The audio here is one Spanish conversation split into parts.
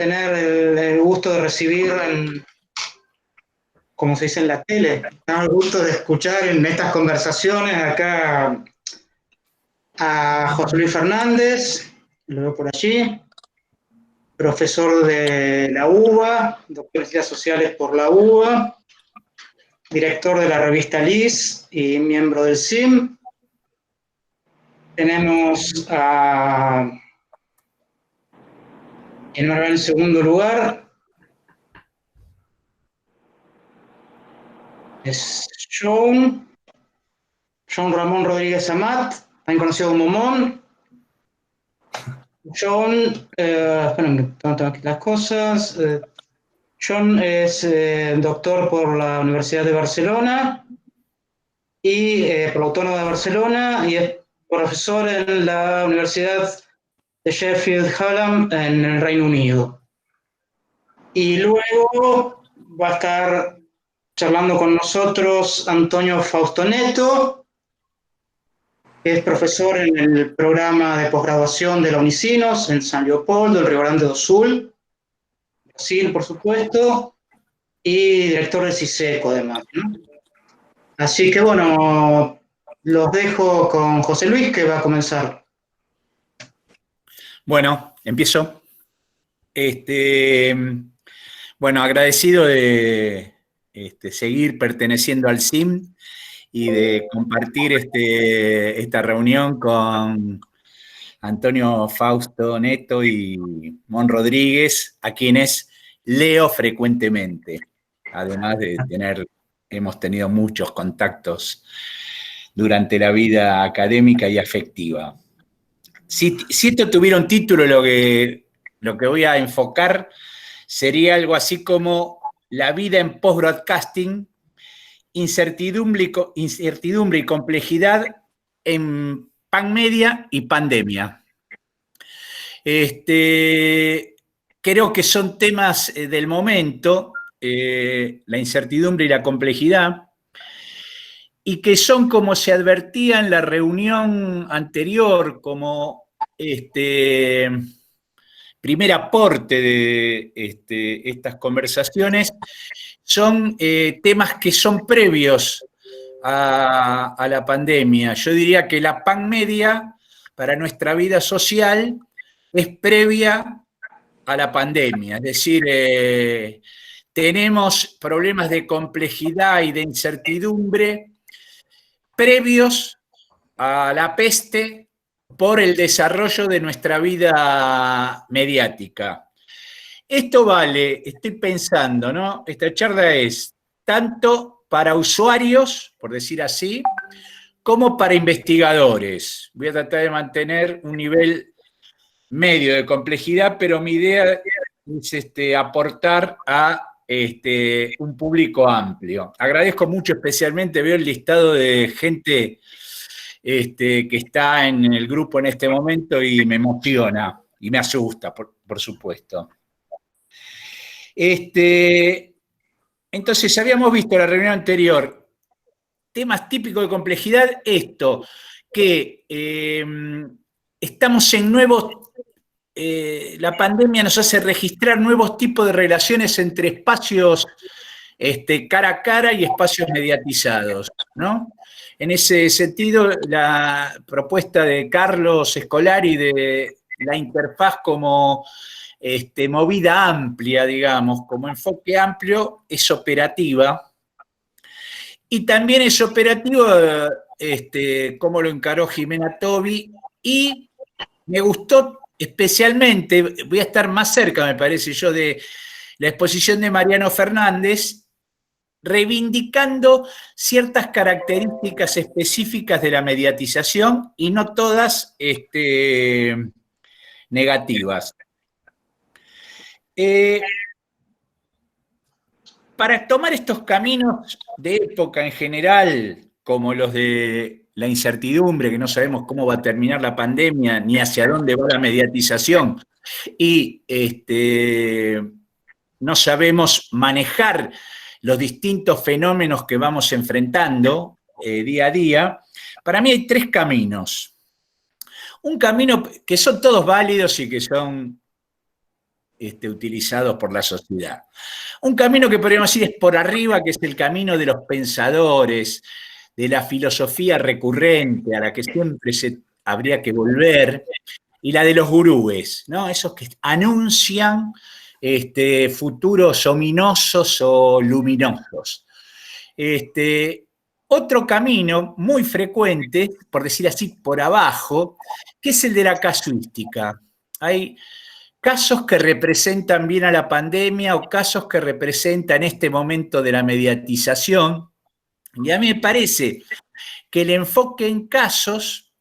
tener el gusto de recibir, como se dice en la tele, tener el gusto de escuchar en estas conversaciones acá a José Luis Fernández, lo veo por allí, profesor de la UBA, doctor en Ciencias Sociales por la UBA, director de la revista LIS y miembro del CIM. Tenemos en segundo lugar es John Ramón Rodríguez Amat, también conocido como Mon. John, esperen, tengo aquí las cosas. John es doctor por la Universidad de Barcelona y por la Autónoma de Barcelona y es profesor en la Universidad de Sheffield Hallam en el Reino Unido. Y luego va a estar charlando con nosotros Antonio Faustoneto, que es profesor en el programa de posgraduación de la Unicinos en San Leopoldo, el Rio Grande do Sul, Brasil, por supuesto, y director del CISECO, además, ¿no? Así que bueno, los dejo con José Luis, que va a comenzar. Bueno, empiezo. Bueno, agradecido de seguir perteneciendo al CIM y de compartir esta reunión con Antonio Fausto Neto y Mon Rodríguez, a quienes leo frecuentemente, además de hemos tenido muchos contactos durante la vida académica y afectiva. Si esto tuviera un título, lo que voy a enfocar sería algo así como La vida en post-broadcasting, incertidumbre y complejidad en panmedia y pandemia. Creo que son temas del momento, la incertidumbre y la complejidad, y que son, como se advertía en la reunión anterior, como primer aporte de estas conversaciones, son temas que son previos a la pandemia. Yo diría que la panmedia para nuestra vida social es previa a la pandemia, es decir, tenemos problemas de complejidad y de incertidumbre previos a la peste por el desarrollo de nuestra vida mediática. Esto vale, estoy pensando, ¿no? Esta charla es tanto para usuarios, por decir así, como para investigadores. Voy a tratar de mantener un nivel medio de complejidad, pero mi idea es aportar a un público amplio. Agradezco mucho, especialmente, veo el listado de gente que está en el grupo en este momento y me emociona y me asusta, por supuesto. Entonces, habíamos visto en la reunión anterior temas típicos de complejidad, que estamos en nuevos, la pandemia nos hace registrar nuevos tipos de relaciones entre espacios cara a cara y espacios mediatizados, ¿no? En ese sentido, la propuesta de Carlos Escolari de la interfaz como movida amplia, digamos, como enfoque amplio, es operativa. Y también es operativo, como lo encaró Jimena Tobi, y me gustó especialmente, voy a estar más cerca, me parece yo, de la exposición de Mariano Fernández, reivindicando ciertas características específicas de la mediatización y no todas negativas. Para tomar estos caminos de época en general, como los de la incertidumbre, que no sabemos cómo va a terminar la pandemia, ni hacia dónde va la mediatización, y no sabemos manejar los distintos fenómenos que vamos enfrentando día a día, para mí hay tres caminos. Un camino que son todos válidos y que son utilizados por la sociedad. Un camino que podríamos decir es por arriba, que es el camino de los pensadores, de la filosofía recurrente a la que siempre habría que volver, y la de los gurúes, ¿no? Esos que anuncian futuros ominosos o luminosos. Otro camino muy frecuente, por decir así, por abajo, que es el de la casuística. Hay casos que representan bien a la pandemia o casos que representan este momento de la mediatización. Y a mí me parece que el enfoque en casos,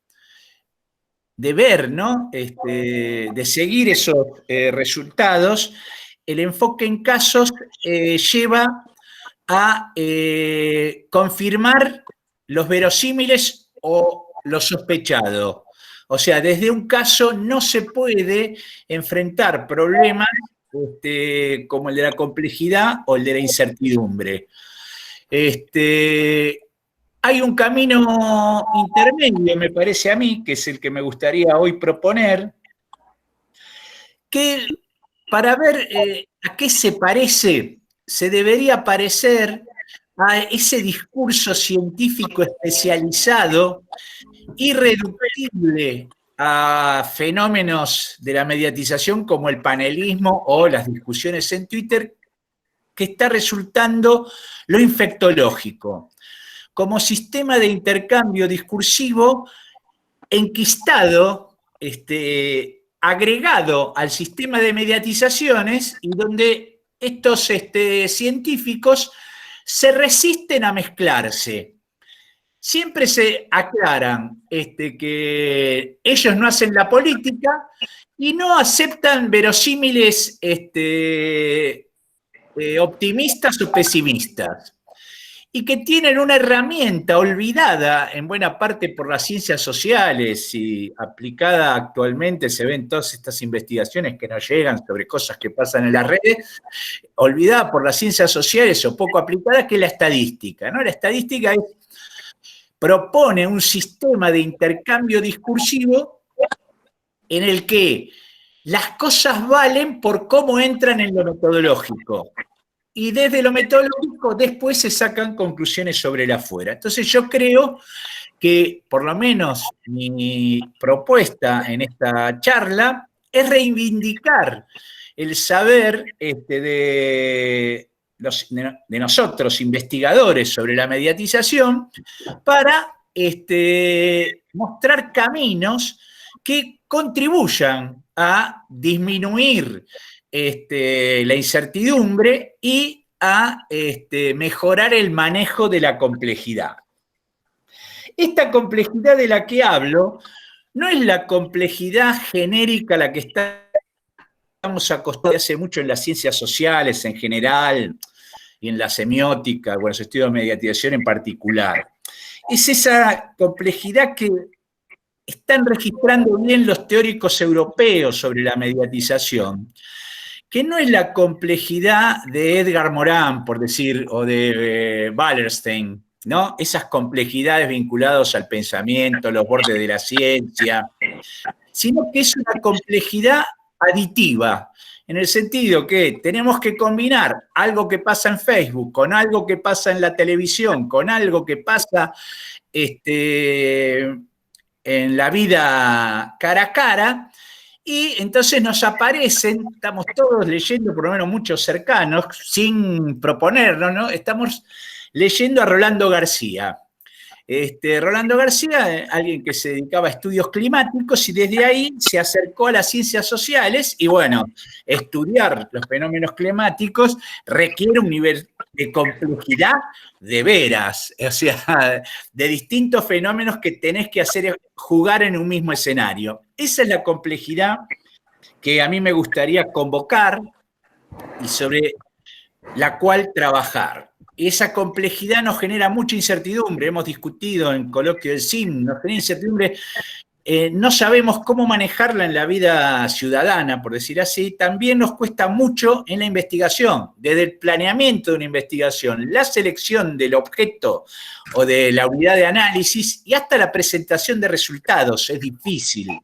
de ver, ¿no? De seguir esos resultados, el enfoque en casos lleva a confirmar los verosímiles o lo sospechado. O sea, desde un caso no se puede enfrentar problemas como el de la complejidad o el de la incertidumbre. Hay un camino intermedio, me parece a mí, que es el que me gustaría hoy proponer, que para ver a qué se parece, se debería parecer a ese discurso científico especializado, irreductible a fenómenos de la mediatización como el panelismo o las discusiones en Twitter, que está resultando lo infectológico, como sistema de intercambio discursivo enquistado, agregado al sistema de mediatizaciones, y donde estos científicos se resisten a mezclarse. Siempre se aclaran que ellos no hacen la política y no aceptan verosímiles optimistas o pesimistas, y que tienen una herramienta olvidada en buena parte por las ciencias sociales y aplicada actualmente, se ven todas estas investigaciones que nos llegan sobre cosas que pasan en las redes, olvidada por las ciencias sociales o poco aplicada, que es la estadística, ¿no? La estadística propone un sistema de intercambio discursivo en el que las cosas valen por cómo entran en lo metodológico. Y desde lo metodológico después se sacan conclusiones sobre el afuera. Entonces yo creo que por lo menos mi propuesta en esta charla es reivindicar el saber de nosotros, investigadores sobre la mediatización, para mostrar caminos que contribuyan a disminuir la incertidumbre y a mejorar el manejo de la complejidad. Esta complejidad de la que hablo no es la complejidad genérica a la que estamos acostumbrados hace mucho en las ciencias sociales en general y en la semiótica, o en los estudios de mediatización en particular. Es esa complejidad que están registrando bien los teóricos europeos sobre la mediatización, que no es la complejidad de Edgar Morin, por decir, o de Wallerstein, ¿no? Esas complejidades vinculadas al pensamiento, los bordes de la ciencia, sino que es una complejidad aditiva, en el sentido que tenemos que combinar algo que pasa en Facebook con algo que pasa en la televisión, con algo que pasa en la vida cara a cara. Y entonces nos aparecen, estamos todos leyendo, por lo menos muchos cercanos, sin proponernos, ¿no? Estamos leyendo a Rolando García. Rolando García, alguien que se dedicaba a estudios climáticos, y desde ahí se acercó a las ciencias sociales, y bueno, estudiar los fenómenos climáticos requiere un nivel de complejidad de veras, o sea, de distintos fenómenos que tenés que hacer jugar en un mismo escenario. Esa es la complejidad que a mí me gustaría convocar y sobre la cual trabajar. Esa complejidad nos genera mucha incertidumbre, hemos discutido en coloquio del CIM, nos genera incertidumbre, no sabemos cómo manejarla en la vida ciudadana, por decir así. También nos cuesta mucho en la investigación, desde el planeamiento de una investigación, la selección del objeto o de la unidad de análisis y hasta la presentación de resultados, es difícil.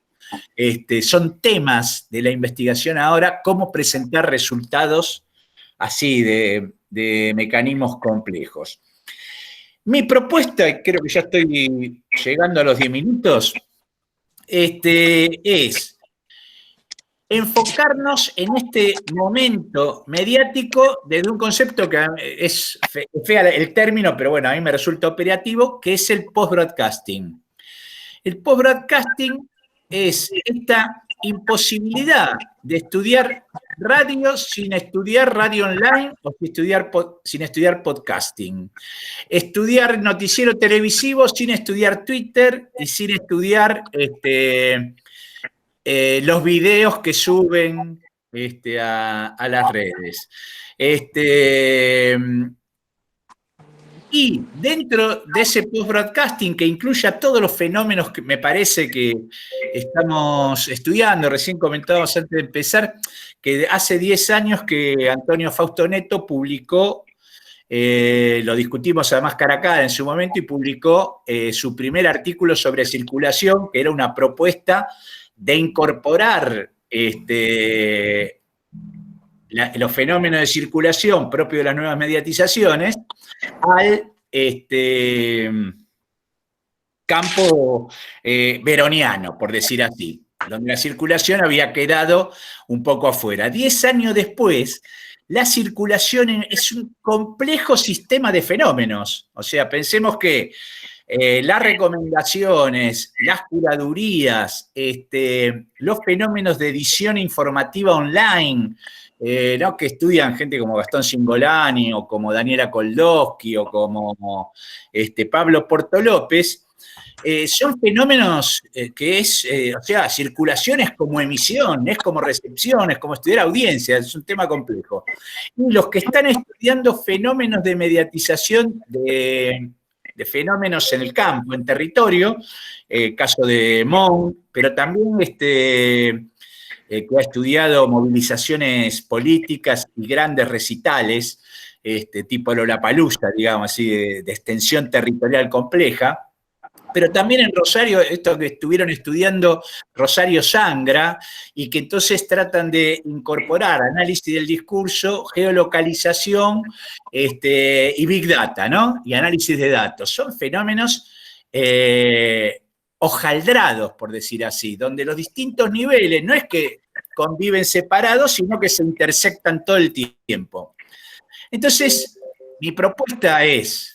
son temas de la investigación ahora, cómo presentar resultados así de mecanismos complejos. Mi propuesta, y creo que ya estoy llegando a los 10 minutos, es enfocarnos en este momento mediático desde un concepto que es fea el término, pero bueno, a mí me resulta operativo, que es el post-broadcasting. El post-broadcasting es esta imposibilidad de estudiar radio sin estudiar radio online o sin estudiar podcasting. Estudiar noticiero televisivo sin estudiar Twitter y sin estudiar los videos que suben a las redes. Y dentro de ese post-broadcasting que incluya todos los fenómenos que me parece que estamos estudiando, recién comentábamos antes de empezar, que hace 10 años que Antonio Fausto Neto publicó, lo discutimos además cara a cara en su momento, y publicó su primer artículo sobre circulación, que era una propuesta de incorporar los fenómenos de circulación propios de las nuevas mediatizaciones al campo veroniano, por decir así, donde la circulación había quedado un poco afuera. 10 años después, la circulación es un complejo sistema de fenómenos. O sea, pensemos que las recomendaciones, las curadurías, los fenómenos de edición informativa online, ¿no? Que estudian gente como Gastón Cingolani o como Daniela Koldowski o como Pablo Portolópez, son fenómenos que o sea, circulación es como emisión, es como recepción, es como estudiar audiencia, es un tema complejo. Y los que están estudiando fenómenos de mediatización de fenómenos en el campo, en territorio, caso de Montt, pero también que ha estudiado movilizaciones políticas y grandes recitales, tipo Lollapalooza, digamos así, de extensión territorial compleja. Pero también en Rosario, estos que estuvieron estudiando Rosario Sangra, y que entonces tratan de incorporar análisis del discurso, geolocalización y Big Data, ¿no? Y análisis de datos. Son fenómenos hojaldrados, por decir así, donde los distintos niveles no es que conviven separados, sino que se intersectan todo el tiempo. Entonces, mi propuesta es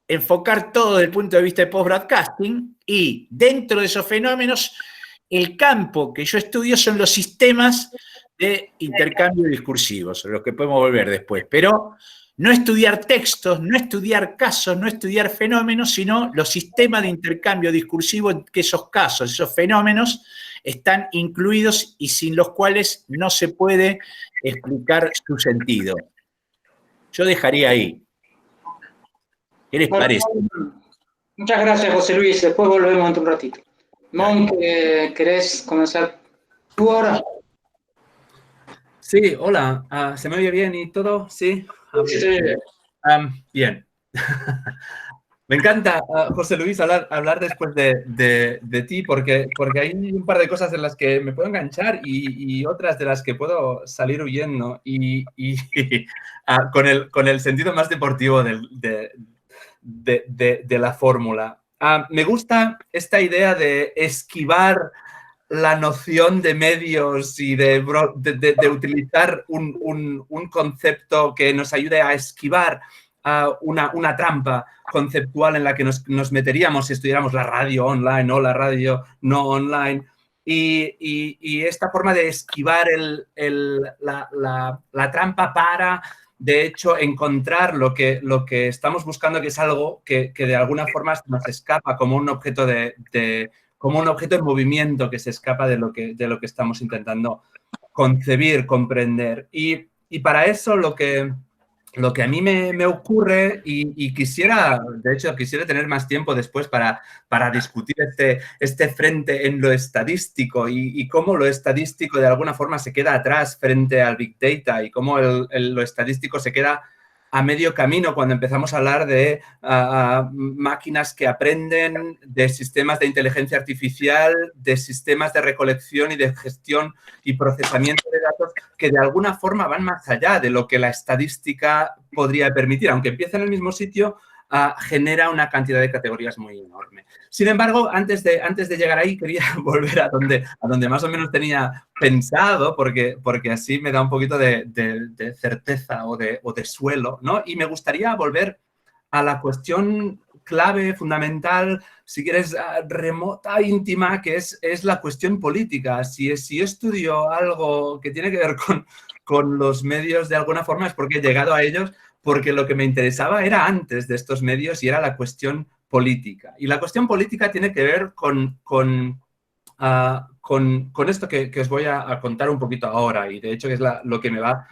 enfocar todo desde el punto de vista de post-broadcasting, y dentro de esos fenómenos, el campo que yo estudio son los sistemas de intercambio discursivo, sobre los que podemos volver después, pero no estudiar textos, no estudiar casos, no estudiar fenómenos, sino los sistemas de intercambio discursivo en que esos casos, esos fenómenos están incluidos y sin los cuales no se puede explicar su sentido. Yo dejaría ahí. ¿Qué les parece? Muchas gracias, José Luis. Después volvemos en un ratito. Montt, ¿querés comenzar tú ahora? Sí, hola. ¿Se me oye bien y todo? Sí. Sí. Bien. Me encanta, José Luis, hablar después de ti, porque hay un par de cosas en las que me puedo enganchar y otras de las que puedo salir huyendo, y con el sentido más deportivo de la fórmula. Me gusta esta idea de esquivar la noción de medios y de utilizar un concepto que nos ayude a esquivar una trampa conceptual en la que nos meteríamos si estudiáramos la radio online o la radio no online. Y esta forma de esquivar la trampa para, de hecho, encontrar lo que estamos buscando, que es algo que de alguna forma nos escapa, como un objeto como un objeto en movimiento que se escapa de lo que estamos intentando concebir, comprender. Y para eso lo que a mí me ocurre, y quisiera tener más tiempo después para discutir este frente en lo estadístico y cómo lo estadístico de alguna forma se queda atrás frente al Big Data, y cómo lo estadístico se queda a medio camino cuando empezamos a hablar de máquinas que aprenden, de sistemas de inteligencia artificial, de sistemas de recolección y de gestión y procesamiento de datos que de alguna forma van más allá de lo que la estadística podría permitir. Aunque empieza en el mismo sitio, genera una cantidad de categorías muy enorme. Sin embargo, antes de llegar ahí, quería volver a donde más o menos tenía pensado, porque así me da un poquito de certeza o de suelo, ¿no? Y me gustaría volver a la cuestión clave, fundamental, si quieres, remota, íntima, que es la cuestión política. Si yo estudio algo que tiene que ver con los medios de alguna forma, es porque he llegado a ellos, porque lo que me interesaba era antes de estos medios y era la cuestión política. Y la cuestión política tiene que ver con esto que os voy a contar un poquito ahora, y de hecho es lo que me va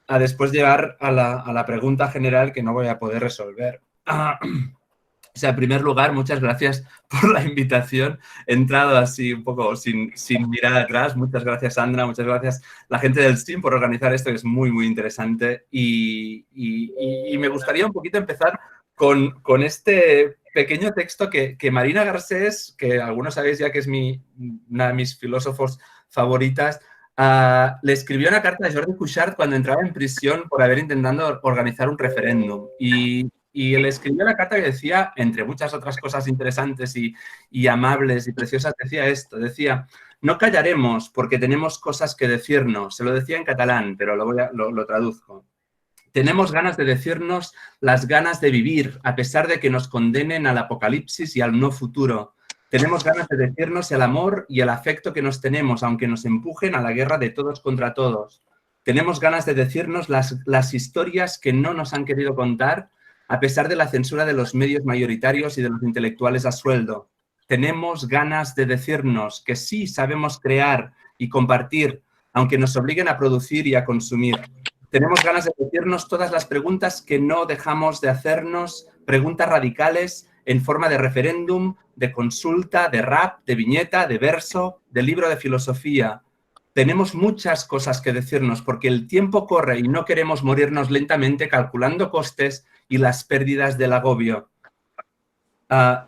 a después llevar a la pregunta general que no voy a poder resolver. O sea, en primer lugar, muchas gracias por la invitación. He entrado así un poco sin mirar atrás. Muchas gracias, Sandra. Muchas gracias la gente del STEAM por organizar esto, que es muy, muy interesante. Y me gustaría un poquito empezar con este pequeño texto que Marina Garcés, que algunos sabéis ya que es una de mis filósofos favoritas, le escribió una carta a Jordi Cuixart cuando entraba en prisión por haber intentado organizar un referéndum. Y él escribió la carta que decía, entre muchas otras cosas interesantes y amables y preciosas, decía esto, decía: no callaremos porque tenemos cosas que decirnos. Se lo decía en catalán, pero lo traduzco. Tenemos ganas de decirnos las ganas de vivir, a pesar de que nos condenen al apocalipsis y al no futuro. Tenemos ganas de decirnos el amor y el afecto que nos tenemos, aunque nos empujen a la guerra de todos contra todos. Tenemos ganas de decirnos las historias que no nos han querido contar, a pesar de la censura de los medios mayoritarios y de los intelectuales a sueldo. Tenemos ganas de decirnos que sí sabemos crear y compartir, aunque nos obliguen a producir y a consumir. Tenemos ganas de decirnos todas las preguntas que no dejamos de hacernos, preguntas radicales en forma de referéndum, de consulta, de rap, de viñeta, de verso, de libro de filosofía. Tenemos muchas cosas que decirnos porque el tiempo corre y no queremos morirnos lentamente calculando costes y las pérdidas del agobio.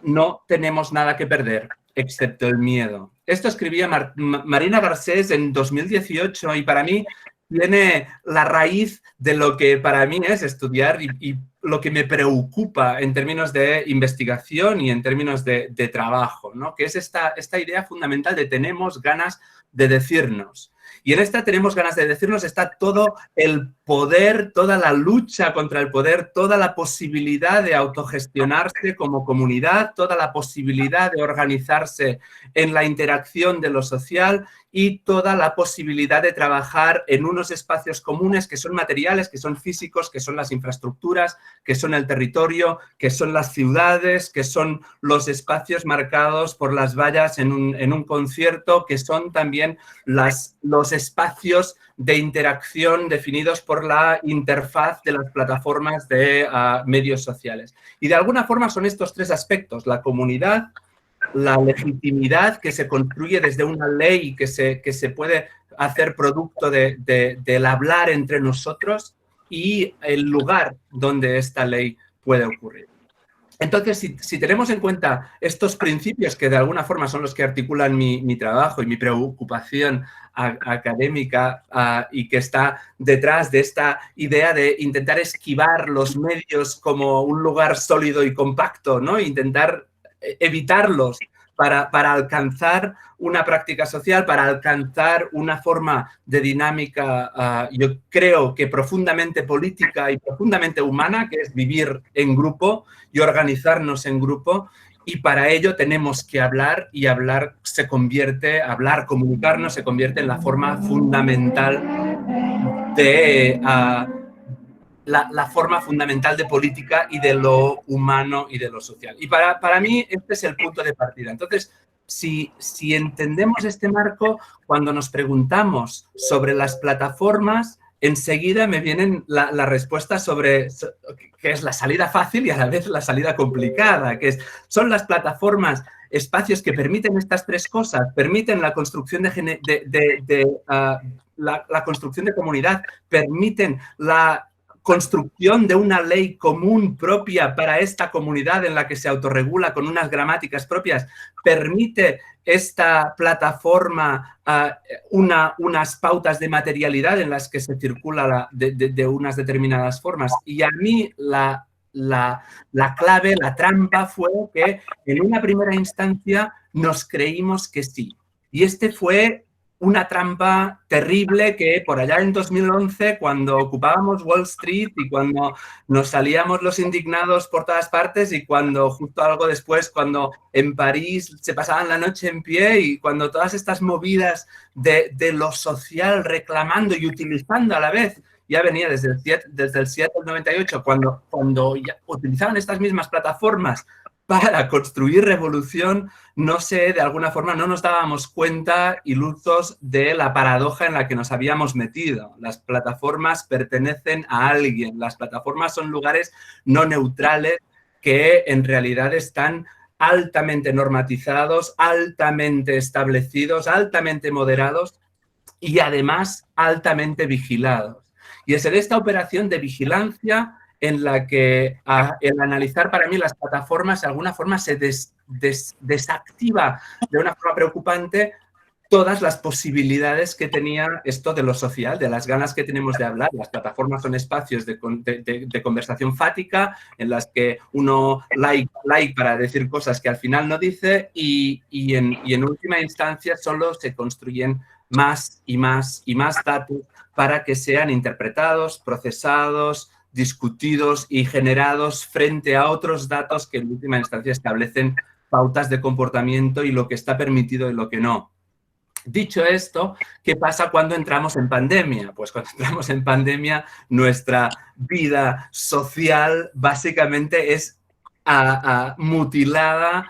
No tenemos nada que perder, excepto el miedo. Esto escribía Marina Garcés en 2018 y para mí tiene la raíz de lo que para mí es estudiar y lo que me preocupa en términos de investigación y en términos de trabajo, ¿no? Que es esta idea fundamental de tenemos ganas de decirnos. Y en esta tenemos ganas de decirnos está todo el poder, toda la lucha contra el poder, toda la posibilidad de autogestionarse como comunidad, toda la posibilidad de organizarse en la interacción de lo social y toda la posibilidad de trabajar en unos espacios comunes que son materiales, que son físicos, que son las infraestructuras, que son el territorio, que son las ciudades, que son los espacios marcados por las vallas en un concierto, que son también los espacios de interacción definidos por la interfaz de las plataformas de medios sociales. Y de alguna forma son estos tres aspectos: la comunidad, la legitimidad que se construye desde una ley que se puede hacer producto del hablar entre nosotros y el lugar donde esta ley puede ocurrir. Entonces, si tenemos en cuenta estos principios que de alguna forma son los que articulan mi trabajo y mi preocupación académica y que está detrás de esta idea de intentar esquivar los medios como un lugar sólido y compacto, ¿no? Intentar evitarlos para alcanzar una práctica social, para alcanzar una forma de dinámica, yo creo que profundamente política y profundamente humana, que es vivir en grupo y organizarnos en grupo. Y para ello tenemos que hablar y comunicarnos se convierte en la forma fundamental de la forma fundamental de política y de lo humano y de lo social. Y para mí este es el punto de partida. Entonces, si entendemos este marco, cuando nos preguntamos sobre las plataformas, enseguida me vienen la respuesta sobre qué es la salida fácil y a la vez la salida complicada, que son las plataformas, espacios que permiten estas tres cosas, permiten la construcción la construcción de comunidad, permiten la construcción de una ley común propia para esta comunidad en la que se autorregula con unas gramáticas propias, permite esta plataforma unas pautas de materialidad en las que se circula de unas determinadas formas. Y a mí la clave, la trampa fue que en una primera instancia nos creímos que sí. Y este fue una trampa terrible que por allá en 2011, cuando ocupábamos Wall Street y cuando nos salíamos los indignados por todas partes y cuando justo algo después, cuando en París se pasaban la noche en pie y cuando todas estas movidas de lo social reclamando y utilizando a la vez, ya venía desde el 7 del 98, cuando ya utilizaban estas mismas plataformas para construir revolución, no sé, de alguna forma no nos dábamos cuenta, ilusos, de la paradoja en la que nos habíamos metido. Las plataformas pertenecen a alguien, las plataformas son lugares no neutrales que en realidad están altamente normatizados, altamente establecidos, altamente moderados y además altamente vigilados. Y es en esta operación de vigilancia en la que el analizar para mí las plataformas de alguna forma se desactiva de una forma preocupante todas las posibilidades que tenía esto de lo social, de las ganas que tenemos de hablar. Las plataformas son espacios de conversación fática en las que uno like para decir cosas que al final no dice y en última instancia solo se construyen más y más y más datos para que sean interpretados, procesados, discutidos y generados frente a otros datos que en última instancia establecen pautas de comportamiento y lo que está permitido y lo que no. Dicho esto, ¿qué pasa cuando entramos en pandemia? Pues cuando entramos en pandemia, nuestra vida social básicamente es mutilada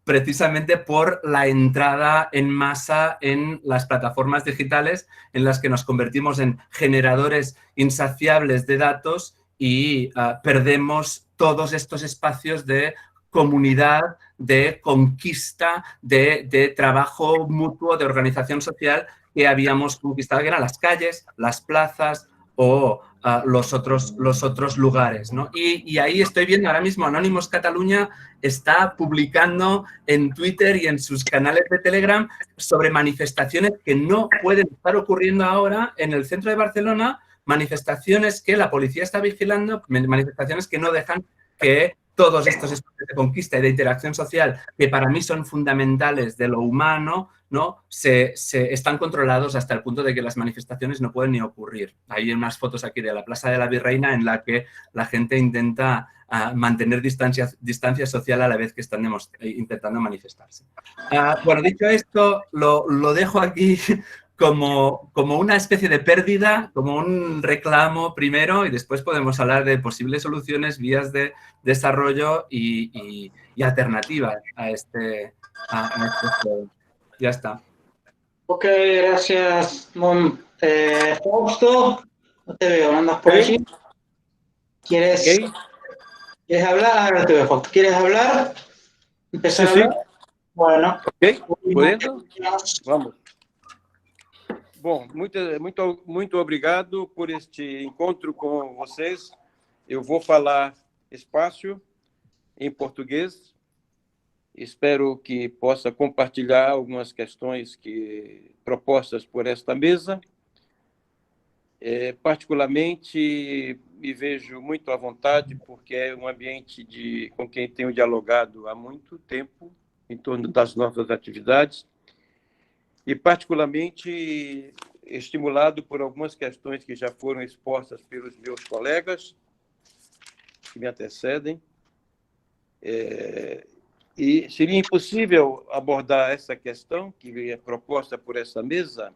precisamente por la entrada en masa en las plataformas digitales en las que nos convertimos en generadores insaciables de datos y perdemos todos estos espacios de comunidad, de conquista, de trabajo mutuo, de organización social que habíamos conquistado, que eran las calles, las plazas o los otros lugares, ¿no? Y ahí estoy viendo ahora mismo Anónimos Cataluña está publicando en Twitter y en sus canales de Telegram sobre manifestaciones que no pueden estar ocurriendo ahora en el centro de Barcelona, manifestaciones que la policía está vigilando, manifestaciones que no dejan que todos estos espacios de conquista y de interacción social, que para mí son fundamentales de lo humano, ¿no? Se están controlados hasta el punto de que las manifestaciones no pueden ni ocurrir. Hay unas fotos aquí de la Plaza de la Virreina en la que la gente intenta mantener distancia social a la vez que están intentando manifestarse. Bueno, dicho esto, lo dejo aquí como una especie de pérdida, como un reclamo primero y después podemos hablar de posibles soluciones, vías de desarrollo y alternativas a este juego. Ya está. Ok, gracias, Fausto. No te veo, ¿andas por allí? ¿Quieres hablar? Ahora te veo, Fausto. ¿Quieres hablar? ¿Empezar a hablar? Bueno. Ok, podendo? Vamos. Bom, muito obrigado por este encontro com vocês. Eu vou falar espaço em português. Espero que possa compartilhar algumas questões propostas por esta mesa. Particularmente, me vejo muito à vontade, porque é um ambiente com quem tenho dialogado há muito tempo, em torno das nossas atividades, e particularmente estimulado por algumas questões que já foram expostas pelos meus colegas, que me antecedem. E seria impossível abordar essa questão que é proposta por essa mesa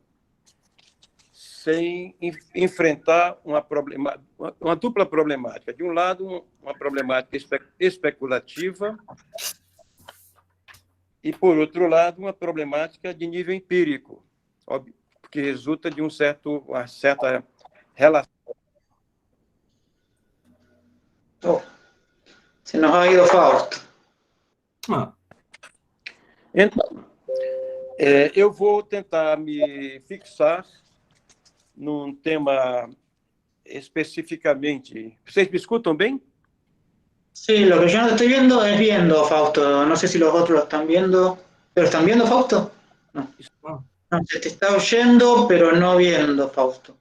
sem enfrentar uma dupla problemática. De um lado, uma problemática especulativa e, por outro lado, uma problemática de nível empírico, que resulta de uma certa relação. Se nos ha ido Fausto. Então, eu vou tentar me fixar num tema especificamente. Vocês me escutam bem? Sí, lo que yo no estoy viendo es viendo, Fausto. No sé si los otros lo están viendo. ¿Pero están viendo, Fausto? No. No, se te está oyendo, pero no viendo, Fausto.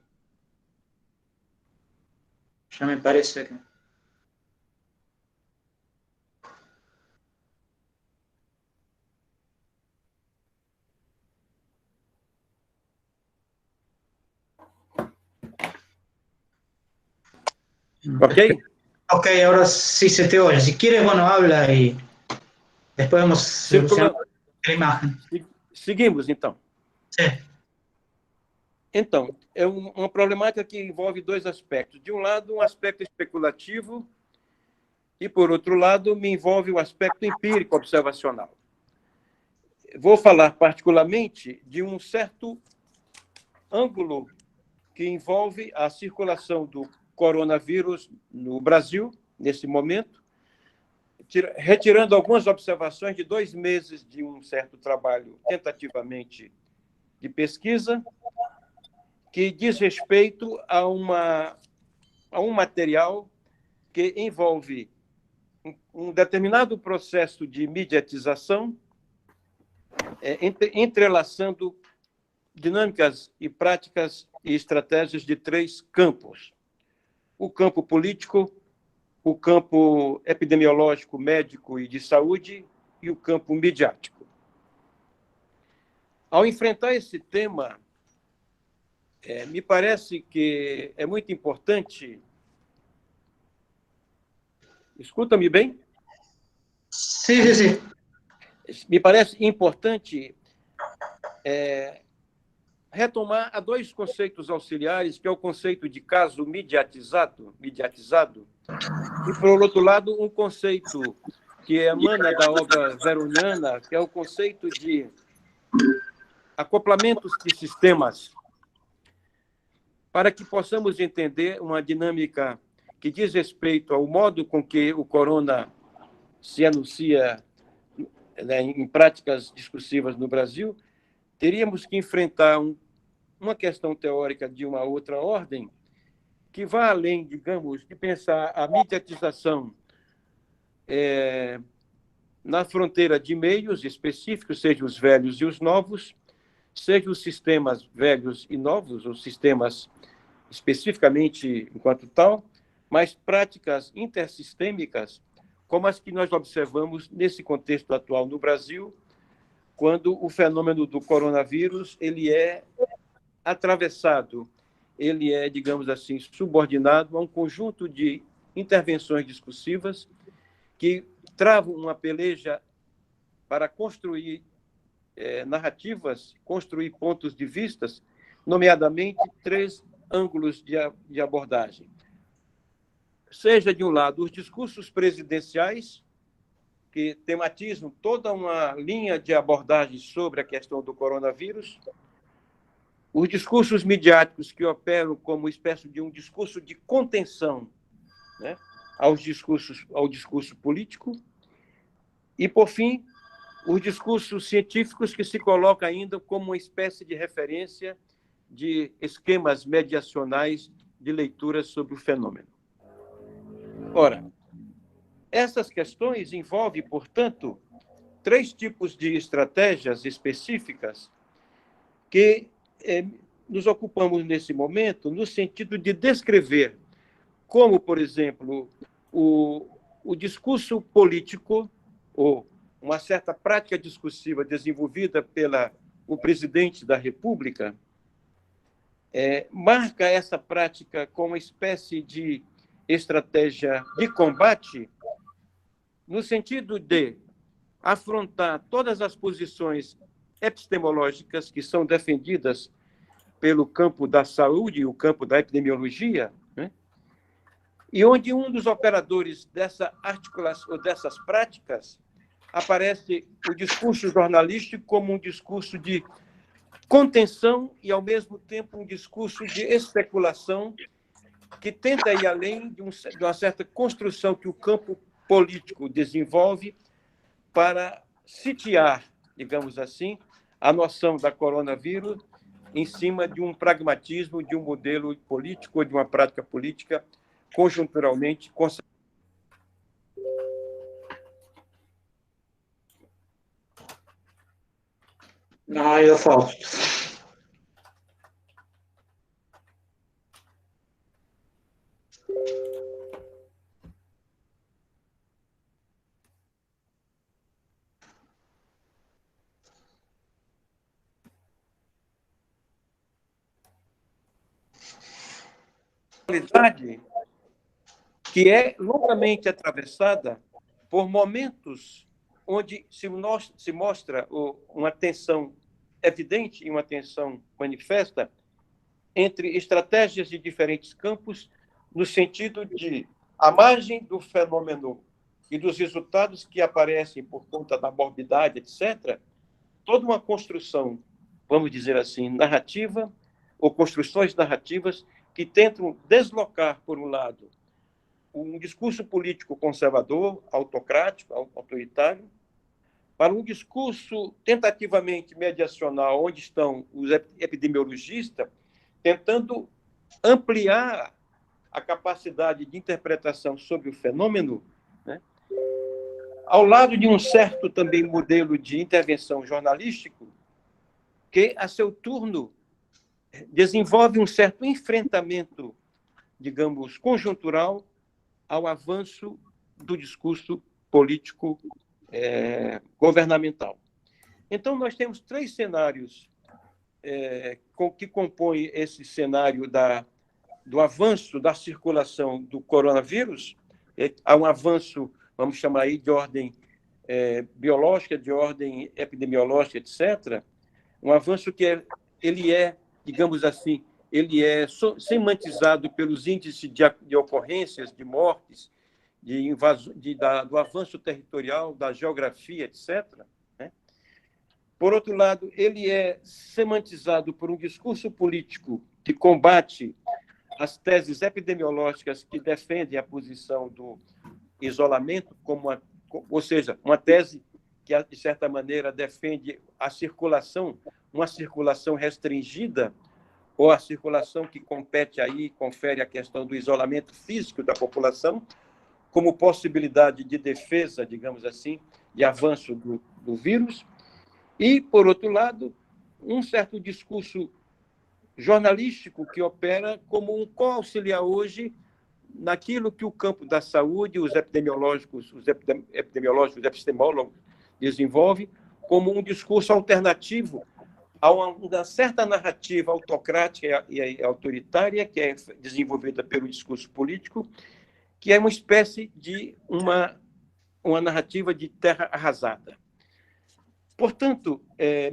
Ya me parece que... Ok? Ok, ahora sí se te oye. Si quieres, bueno, habla y después vamos solucionando Circulando. la imagen. Seguimos, então. Sí. Então, é uma problemática que envolve dois aspectos. De um lado, um aspecto especulativo e, por outro lado, me envolve o aspecto empírico observacional. Vou falar particularmente de um certo ângulo que envolve a circulação do coronavírus no Brasil, nesse momento, retirando algumas observações de 2 meses de um certo trabalho, tentativamente, de pesquisa, que diz respeito a um material que envolve um determinado processo de mediatização, entrelaçando dinâmicas e práticas e estratégias de 3 campos: o campo político, o campo epidemiológico, médico e de saúde, e o campo midiático. Ao enfrentar esse tema, me parece que é muito importante... Escuta-me bem? Sí, sí, sí. Me parece importante retomar a 2 conceitos auxiliares, que é o conceito de caso mediatizado, e, por outro lado, um conceito que emana da obra veroniana, que é o conceito de acoplamentos de sistemas, para que possamos entender uma dinâmica que diz respeito ao modo com que o corona se anuncia, né, em práticas discursivas no Brasil. Teríamos que enfrentar uma questão teórica de uma outra ordem, que vai além, digamos, de pensar a mediatização na fronteira de meios específicos, sejam os velhos e os novos, sejam os sistemas velhos e novos, ou sistemas especificamente enquanto tal, mas práticas intersistêmicas, como as que nós observamos nesse contexto atual no Brasil, quando o fenômeno do coronavírus ele é atravessado, ele é, digamos assim, subordinado a um conjunto de intervenções discursivas que travam uma peleja para construir narrativas, construir pontos de vistas, nomeadamente 3 ângulos de abordagem. Seja, de um lado, os discursos presidenciais, que tematizam toda uma linha de abordagem sobre a questão do coronavírus, os discursos midiáticos, que operam como espécie de um discurso de contenção, né, ao discurso político, e, por fim, os discursos científicos, que se colocam ainda como uma espécie de referência de esquemas mediacionais de leitura sobre o fenômeno. Ora, essas questões envolvem, portanto, 3 tipos de estratégias específicas que nos ocupamos nesse momento no sentido de descrever como, por exemplo, o discurso político, ou uma certa prática discursiva desenvolvida pelo presidente da República, marca essa prática como uma espécie de estratégia de combate, no sentido de afrontar todas as posições epistemológicas que são defendidas pelo campo da saúde e o campo da epidemiologia, né? E onde um dos operadores dessa articulação, dessas práticas, aparece o discurso jornalístico como um discurso de contenção e, ao mesmo tempo, um discurso de especulação que tenta ir além de uma certa construção que o campo político desenvolve para sitiar, digamos assim, a noção da coronavírus em cima de um pragmatismo, de um modelo político, ou de uma prática política conjunturalmente conservadora. No, eu falso. Que é longamente atravessada por momentos onde se mostra uma tensão evidente e uma tensão manifesta entre estratégias de diferentes campos, no sentido de, à margem do fenômeno e dos resultados que aparecem por conta da morbidade, etc., toda uma construção, vamos dizer assim, narrativa, ou construções narrativas que tentam deslocar, por um lado, um discurso político conservador, autocrático, autoritário, para um discurso tentativamente mediacional, onde estão os epidemiologistas, tentando ampliar a capacidade de interpretação sobre o fenômeno, né? Ao lado de um certo também modelo de intervenção jornalístico, que, a seu turno, desenvolve um certo enfrentamento, digamos, conjuntural ao avanço do discurso político governamental. Então, nós temos 3 cenários que compõem esse cenário do avanço da circulação do coronavírus. Há um avanço, vamos chamar aí, de ordem biológica, de ordem epidemiológica, etc. Um avanço que ele é, digamos assim, ele é semantizado pelos índices de ocorrências, de mortes, do avanço territorial, da geografia, etc. Né? Por outro lado, ele é semantizado por um discurso político que combate as teses epidemiológicas que defendem a posição do isolamento, ou seja, uma tese que, de certa maneira, defende a circulação, uma circulação restringida, ou a circulação que compete aí, confere a questão do isolamento físico da população, como possibilidade de defesa, digamos assim, de avanço do vírus. E, por outro lado, um certo discurso jornalístico que opera como um co-auxiliar hoje naquilo que o campo da saúde, os epidemiológicos, os epistemólogos desenvolvem como um discurso alternativo a uma certa narrativa autocrática e autoritária que é desenvolvida pelo discurso político, que é uma espécie de uma narrativa de terra arrasada. Portanto,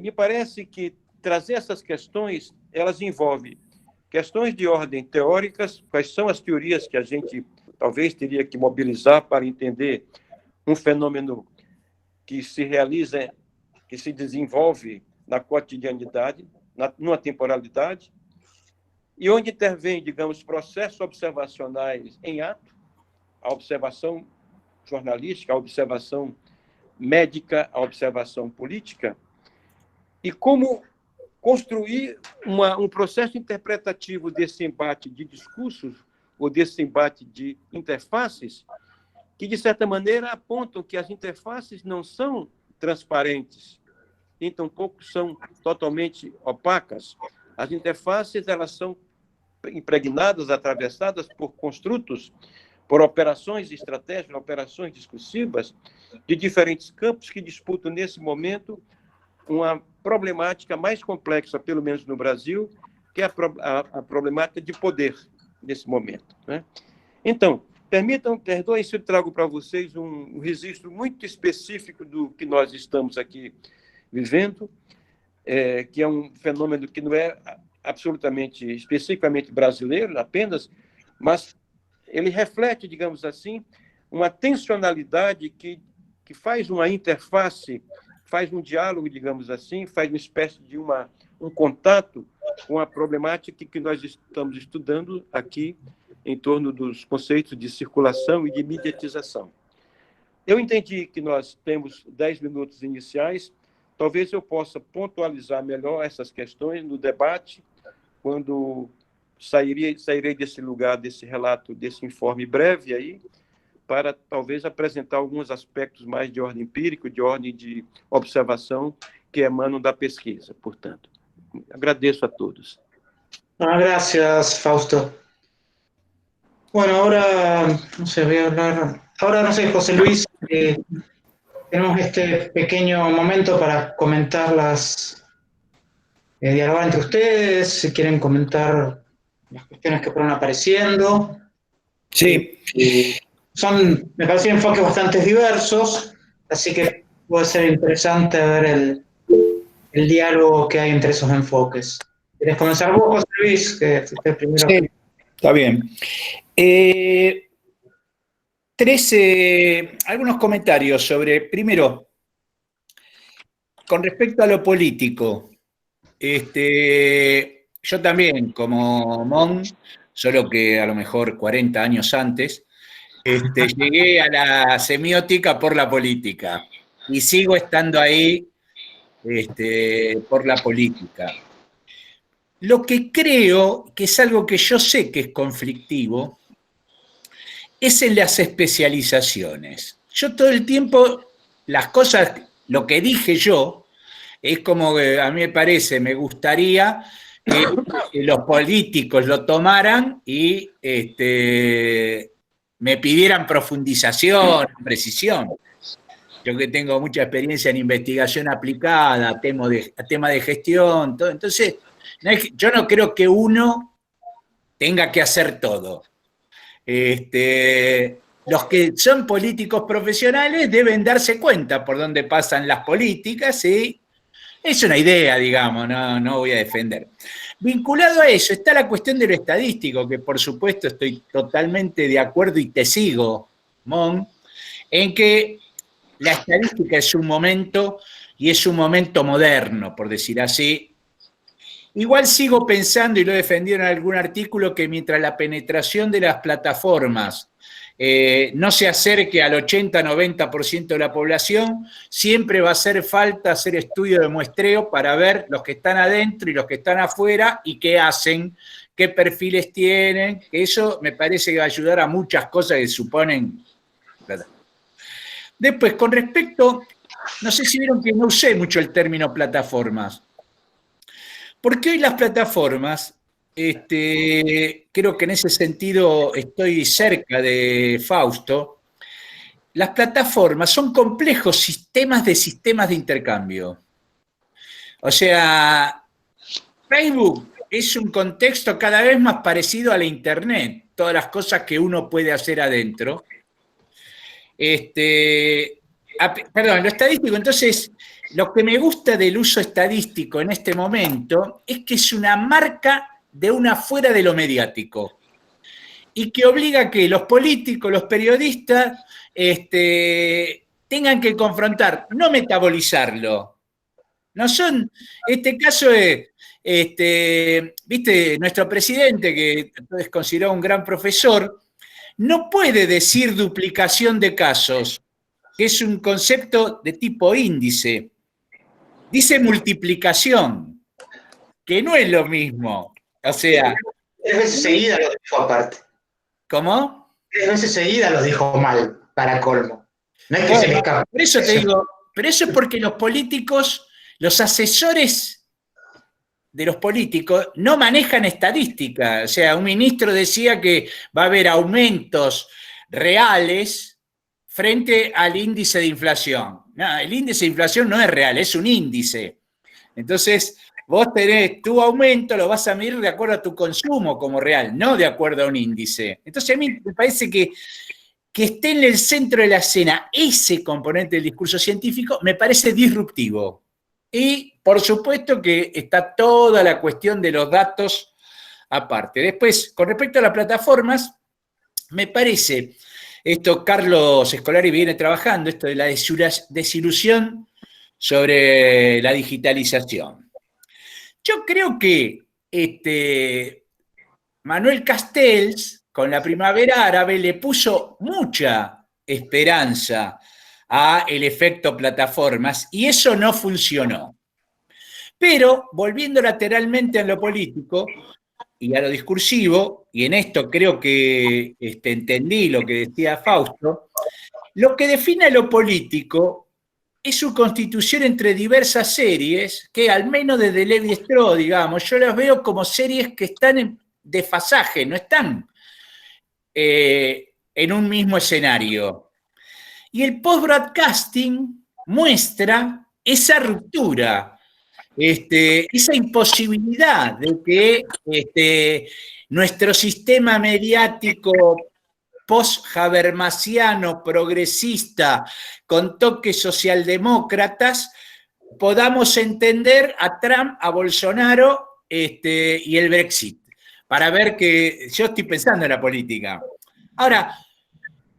me parece que trazer essas questões, elas envolvem questões de ordem teóricas, quais são as teorias que a gente talvez teria que mobilizar para entender um fenômeno que se realiza, que se desenvolve na cotidianidade, numa temporalidade, e onde intervém, digamos, processos observacionais em ato, a observação jornalística, a observação médica, a observação política, e como construir um processo interpretativo desse embate de discursos ou desse embate de interfaces que, de certa maneira, apontam que as interfaces não são transparentes, nem tampouco são totalmente opacas. As interfaces, elas são impregnadas, atravessadas por construtos, por operações estratégicas, operações discursivas de diferentes campos que disputam, nesse momento, uma problemática mais complexa, pelo menos no Brasil, que é a problemática de poder, nesse momento. Né? Então, perdoem se eu trago para vocês um registro muito específico do que nós estamos aqui vivendo, que é um fenômeno que não é absolutamente, especificamente brasileiro apenas, mas ele reflete, digamos assim, uma tensionalidade que faz uma interface, faz um diálogo, digamos assim, faz uma espécie de um contato com a problemática que nós estamos estudando aqui em torno dos conceitos de circulação e de mediatização. Eu entendi que nós temos 10 minutos iniciais, Talvez eu possa pontualizar melhor essas questões no debate, quando sairei desse lugar, desse relato, desse informe breve aí, para talvez apresentar alguns aspectos mais de ordem empírica, de ordem de observação, que emanam da pesquisa, portanto. Agradeço a todos. Gracias, Fausto. Bueno, ahora, no sé, voy a hablar. Ahora, no sé, José Luis, tenemos este pequeño momento para comentar dialogar entre ustedes, si quieren comentar las cuestiones que fueron apareciendo. Sí. Me parecen enfoques bastante diversos, así que puede ser interesante ver el diálogo que hay entre esos enfoques. ¿Quieres comenzar vos, José Luis? Que fuiste el primero. Sí, está bien. Algunos comentarios sobre, primero, con respecto a lo político. Yo también, como Mon, solo que a lo mejor 40 años antes, llegué a la semiótica por la política y sigo estando ahí por la política. Lo que creo, que es algo que yo sé que es conflictivo, es en las especializaciones. Yo todo el tiempo, las cosas, lo que dije yo, es como que a mí me parece, me gustaría que los políticos lo tomaran y me pidieran profundización, precisión. Yo que tengo mucha experiencia en investigación aplicada, tema de gestión, todo. Entonces, yo no creo que uno tenga que hacer todo. Los que son políticos profesionales deben darse cuenta por dónde pasan las políticas y es una idea, digamos, no voy a defender. Vinculado a eso está la cuestión de lo estadístico, que por supuesto estoy totalmente de acuerdo y te sigo, Mon, en que la estadística es un momento y es un momento moderno, por decir así. Igual sigo pensando, y lo he defendido en algún artículo, que mientras la penetración de las plataformas no se acerque al 80-90% de la población, siempre va a hacer falta hacer estudio de muestreo para ver los que están adentro y los que están afuera y qué hacen, qué perfiles tienen, que eso me parece que va a ayudar a muchas cosas que suponen. Después, con respecto, no sé si vieron que no usé mucho el término plataformas, porque hoy las plataformas, creo que en ese sentido estoy cerca de Fausto, las plataformas son complejos sistemas de intercambio. O sea, Facebook es un contexto cada vez más parecido a la Internet, todas las cosas que uno puede hacer adentro. Perdón, lo estadístico, entonces, lo que me gusta del uso estadístico en este momento es que es una marca de una fuera de lo mediático y que obliga a que los políticos, los periodistas, tengan que confrontar, no metabolizarlo. No son, este caso es, viste, nuestro presidente, que es considerado un gran profesor, no puede decir duplicación de casos, que es un concepto de tipo índice. Dice multiplicación, que no es lo mismo. O sea... 3 veces seguida lo dijo aparte. ¿Cómo? 3 veces seguida lo dijo mal, para colmo. No es que se le escape. Por eso te digo, pero eso es porque los políticos, los asesores de los políticos no manejan estadística. O sea, un ministro decía que va a haber aumentos reales frente al índice de inflación. No, el índice de inflación no es real, es un índice. Entonces, vos tenés tu aumento, lo vas a medir de acuerdo a tu consumo como real, no de acuerdo a un índice. Entonces, a mí me parece que esté en el centro de la escena ese componente del discurso científico me parece disruptivo. Y, por supuesto, que está toda la cuestión de los datos aparte. Después, con respecto a las plataformas, me parece, esto Carlos Escolari viene trabajando, esto de la desilusión sobre la digitalización. Yo creo que Manuel Castells, con la primavera árabe, le puso mucha esperanza a el efecto plataformas, y eso no funcionó. Pero, volviendo lateralmente a lo político y a lo discursivo, y en esto creo que entendí lo que decía Fausto, lo que define a lo político es su constitución entre diversas series, que al menos desde Levi-Strauss, digamos, yo las veo como series que están en desfasaje, no están en un mismo escenario. Y el post-broadcasting muestra esa ruptura, esa imposibilidad de que nuestro sistema mediático post-habermasiano, progresista, con toques socialdemócratas, podamos entender a Trump, a Bolsonaro y el Brexit, para ver que yo estoy pensando en la política. Ahora,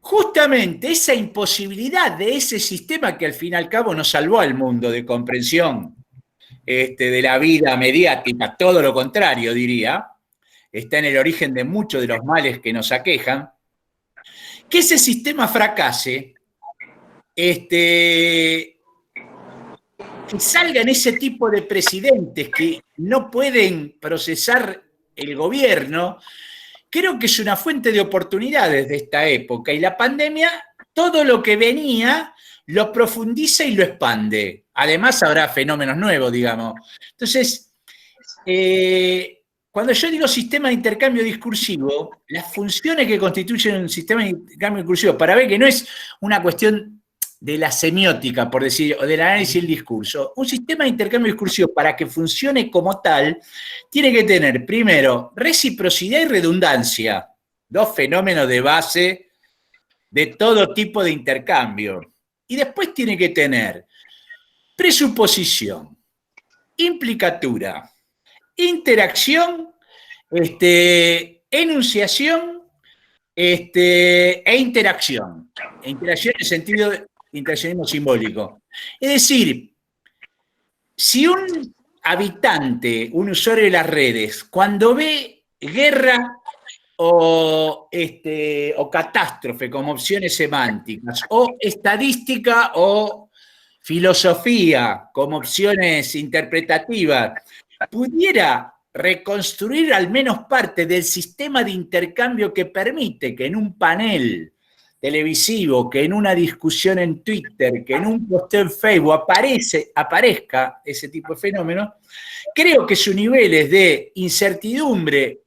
justamente esa imposibilidad de ese sistema que al fin y al cabo nos salvó al mundo de comprensión de la vida mediática, todo lo contrario, diría, está en el origen de muchos de los males que nos aquejan. Que ese sistema fracase, que salgan ese tipo de presidentes que no pueden procesar el gobierno, creo que es una fuente de oportunidades de esta época. Y la pandemia, todo lo que venía, lo profundiza y lo expande. Además, habrá fenómenos nuevos, digamos. Entonces, cuando yo digo sistema de intercambio discursivo, las funciones que constituyen un sistema de intercambio discursivo, para ver que no es una cuestión de la semiótica, por decir, o del análisis del discurso, un sistema de intercambio discursivo, para que funcione como tal, tiene que tener, primero, reciprocidad y redundancia, dos fenómenos de base de todo tipo de intercambio. Y después tiene que tener presuposición, implicatura, interacción, enunciación e interacción. Interacción en el sentido de interaccionismo simbólico. Es decir, si un habitante, un usuario de las redes, cuando ve guerra o catástrofe como opciones semánticas, o estadística o filosofía como opciones interpretativas, pudiera reconstruir al menos parte del sistema de intercambio que permite que en un panel televisivo, que en una discusión en Twitter, que en un posteo en Facebook aparezca ese tipo de fenómeno, creo que sus niveles de incertidumbre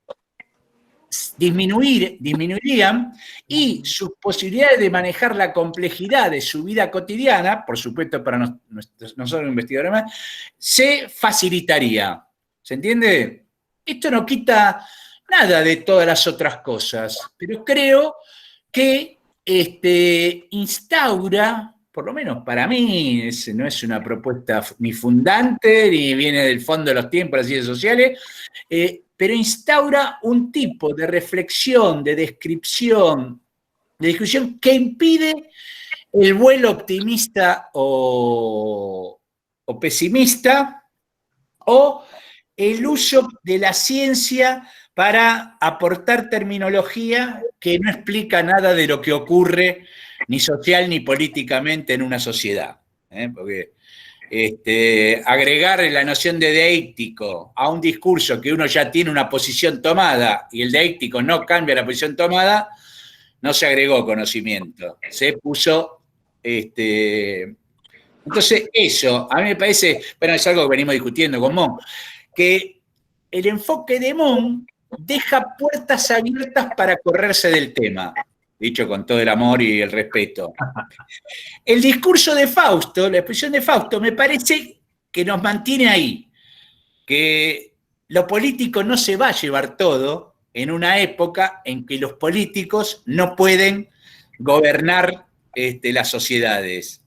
disminuirían y sus posibilidades de manejar la complejidad de su vida cotidiana, por supuesto para nosotros investigadores más, se facilitaría. ¿Se entiende? Esto no quita nada de todas las otras cosas, pero creo que instaura, por lo menos para mí, no es una propuesta ni fundante, ni viene del fondo de los tiempos de las ciencias sociales, pero instaura un tipo de reflexión, de descripción, de discusión que impide el vuelo optimista o pesimista, o el uso de la ciencia para aportar terminología que no explica nada de lo que ocurre ni social ni políticamente en una sociedad. Porque agregar la noción de deíctico a un discurso que uno ya tiene una posición tomada y el deíctico no cambia la posición tomada, no se agregó conocimiento, se puso... Entonces eso, a mí me parece, bueno, es algo que venimos discutiendo con Mon, que el enfoque de Mon deja puertas abiertas para correrse del tema, dicho con todo el amor y el respeto. El discurso de Fausto, la expresión de Fausto, me parece que nos mantiene ahí, que lo político no se va a llevar todo en una época en que los políticos no pueden gobernar las sociedades.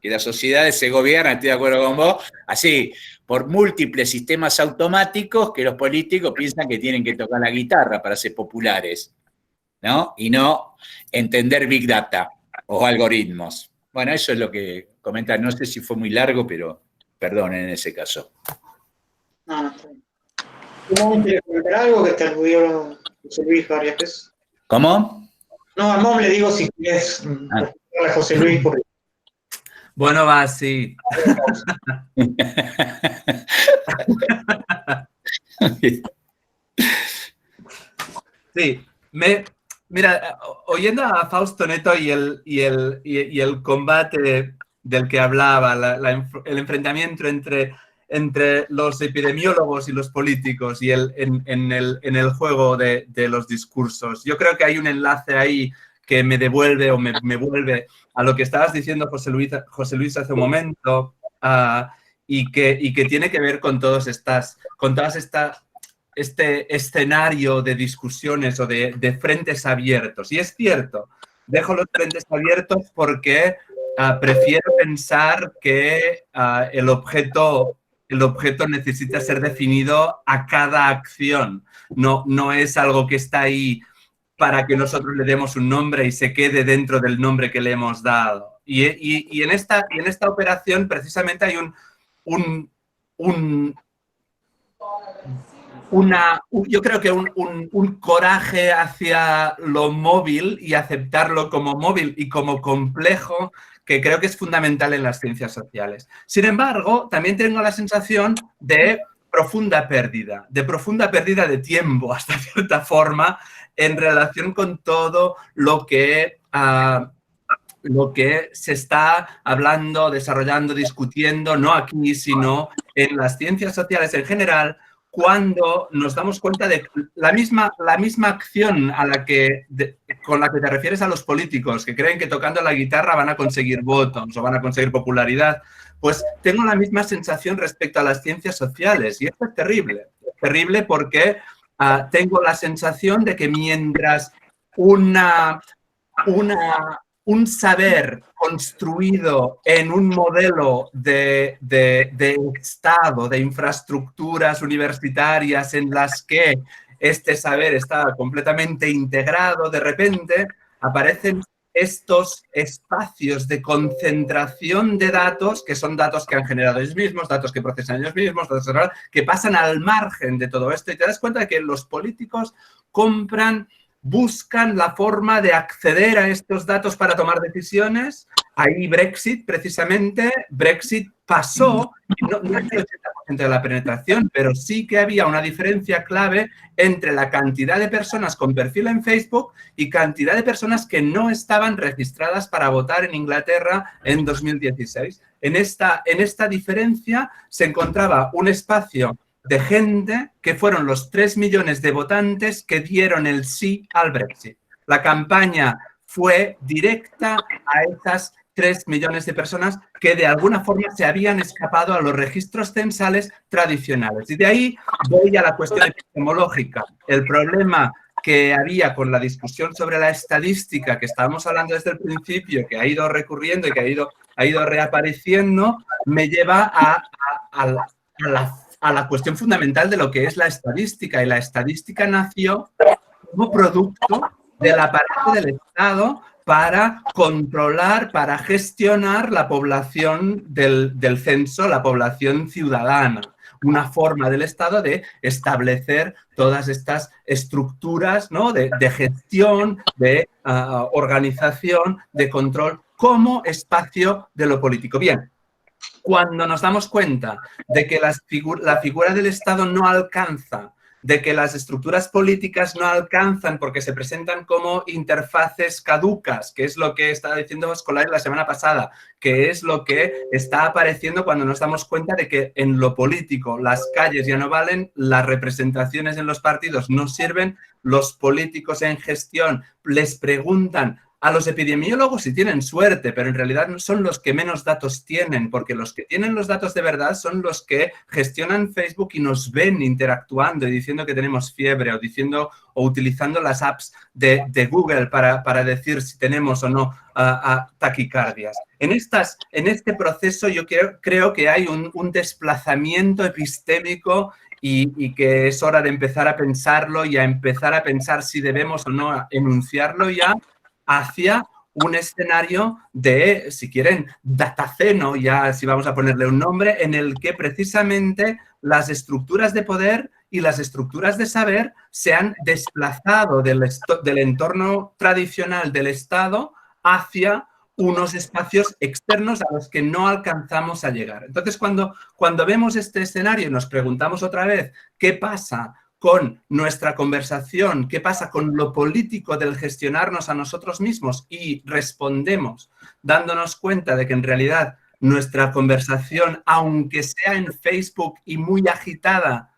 Que las sociedades se gobiernan, estoy de acuerdo con vos, así, por múltiples sistemas automáticos que los políticos piensan que tienen que tocar la guitarra para ser populares, ¿no? Y no entender Big Data o algoritmos. Bueno, eso es lo que comentan. No sé si fue muy largo, pero perdonen en ese caso. No, está bien. ¿Cómo quiere comentar algo que te aludió José Luis Barriapes? ¿Cómo? No, a Mom le digo si quieres a José Luis porque Bueno, va, sí. Sí, mira, oyendo a Fausto Neto y el combate del que hablaba, el enfrentamiento entre los epidemiólogos y los políticos y en el juego de los discursos, yo creo que hay un enlace ahí que me devuelve o me vuelve a lo que estabas diciendo, José Luis hace un momento, y que tiene que ver con todas estas este escenario de discusiones o de frentes abiertos. Y es cierto, dejo los frentes abiertos porque prefiero pensar que el objeto necesita ser definido a cada acción. No es algo que está ahí para que nosotros le demos un nombre y se quede dentro del nombre que le hemos dado. Y en esta operación precisamente hay yo creo que un coraje hacia lo móvil y aceptarlo como móvil y como complejo que creo que es fundamental en las ciencias sociales. Sin embargo, también tengo la sensación de profunda pérdida de tiempo, hasta cierta forma, en relación con todo lo que se está hablando, desarrollando, discutiendo, no aquí, sino en las ciencias sociales en general, cuando nos damos cuenta de la misma acción con la que te refieres a los políticos, que creen que tocando la guitarra van a conseguir votos o van a conseguir popularidad, pues tengo la misma sensación respecto a las ciencias sociales. Y esto es terrible porque tengo la sensación de que mientras un saber construido en un modelo de Estado, de infraestructuras universitarias en las que este saber está completamente integrado, de repente aparecen estos espacios de concentración de datos, que son datos que han generado ellos mismos, datos que procesan ellos mismos, datos que pasan al margen de todo esto, y te das cuenta de que los políticos buscan la forma de acceder a estos datos para tomar decisiones. Ahí Brexit, precisamente, Brexit pasó, no es el 80% de la penetración, pero sí que había una diferencia clave entre la cantidad de personas con perfil en Facebook y cantidad de personas que no estaban registradas para votar en Inglaterra en 2016. En esta diferencia se encontraba un espacio de gente que fueron los 3 millones de votantes que dieron el sí al Brexit. La campaña fue directa a esas 3 millones de personas que de alguna forma se habían escapado a los registros censales tradicionales. Y de ahí voy a la cuestión epistemológica. El problema que había con la discusión sobre la estadística que estábamos hablando desde el principio, que ha ido recurriendo y que ha ido reapareciendo, me lleva a la cuestión fundamental de lo que es la estadística. Y la estadística nació como producto del aparato del Estado para controlar, para gestionar la población del censo, la población ciudadana. Una forma del Estado de establecer todas estas estructuras, ¿no?, de gestión, de organización, de control como espacio de lo político. Bien, cuando nos damos cuenta de que la figura del Estado no alcanza, de que las estructuras políticas no alcanzan porque se presentan como interfaces caducas, que es lo que estaba diciendo Scolari la semana pasada, que es lo que está apareciendo cuando nos damos cuenta de que en lo político las calles ya no valen, las representaciones en los partidos no sirven, los políticos en gestión les preguntan a los epidemiólogos si tienen suerte, pero en realidad son los que menos datos tienen, porque los que tienen los datos de verdad son los que gestionan Facebook y nos ven interactuando y diciendo que tenemos fiebre o utilizando las apps de Google para decir si tenemos o no taquicardias. En este proceso yo creo que hay un desplazamiento epistémico y que es hora de empezar a pensarlo y a empezar a pensar si debemos o no enunciarlo ya hacia un escenario de, si quieren, dataceno, ya si vamos a ponerle un nombre, en el que precisamente las estructuras de poder y las estructuras de saber se han desplazado del entorno tradicional del Estado hacia unos espacios externos a los que no alcanzamos a llegar. Entonces, cuando vemos este escenario y nos preguntamos otra vez qué pasa con nuestra conversación, qué pasa con lo político del gestionarnos a nosotros mismos y respondemos dándonos cuenta de que en realidad nuestra conversación, aunque sea en Facebook y muy agitada,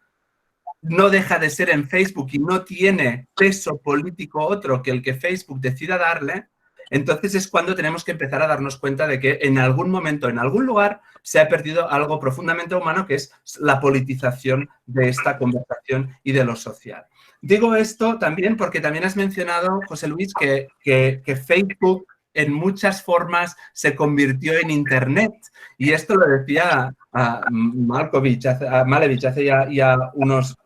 no deja de ser en Facebook y no tiene peso político otro que el que Facebook decida darle, entonces es cuando tenemos que empezar a darnos cuenta de que en algún momento, en algún lugar, se ha perdido algo profundamente humano, que es la politización de esta conversación y de lo social. Digo esto también porque también has mencionado, José Luis, que Facebook en muchas formas se convirtió en Internet. Y esto lo decía Malevich hace ya unos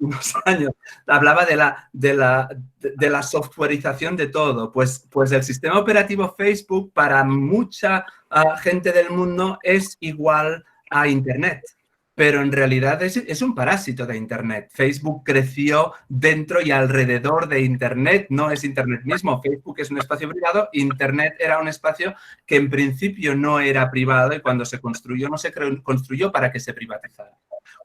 años. Hablaba de la softwareización de todo. Pues el sistema operativo Facebook para mucha gente del mundo es igual a Internet. Pero en realidad es un parásito de Internet. Facebook creció dentro y alrededor de Internet, no es Internet mismo. Facebook es un espacio privado, Internet era un espacio que en principio no era privado y cuando se construyó no se construyó para que se privatizara.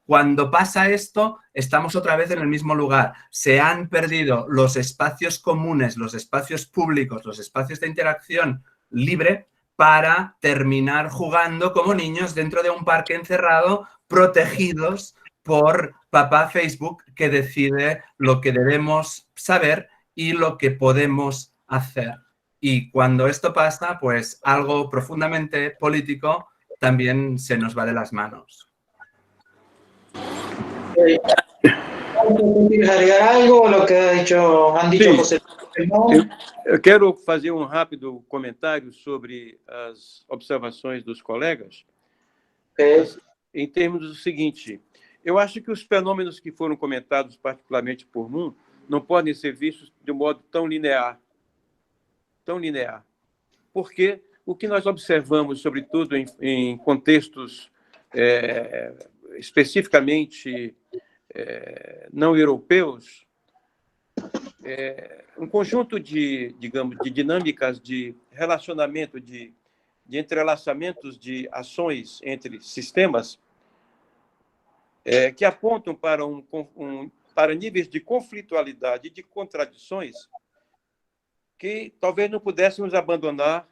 Cuando pasa esto, estamos otra vez en el mismo lugar. Se han perdido los espacios comunes, los espacios públicos, los espacios de interacción libre para terminar jugando como niños dentro de un parque encerrado, protegidos por papá Facebook, que decide lo que debemos saber y lo que podemos hacer. Y cuando esto pasa, pues algo profundamente político también se nos va de las manos. ¿Quieres agregar algo a lo que han dicho José? Eu quero fazer rápido comentário sobre as observações dos colegas, em termos do seguinte: eu acho que os fenômenos que foram comentados, particularmente por Moon, não podem ser vistos de um modo tão linear, porque o que nós observamos, sobretudo em contextos especificamente não europeus, um conjunto de dinâmicas de relacionamento, de entrelaçamentos de ações entre sistemas que apontam para níveis de conflitualidade e de contradições que talvez não pudéssemos abandonar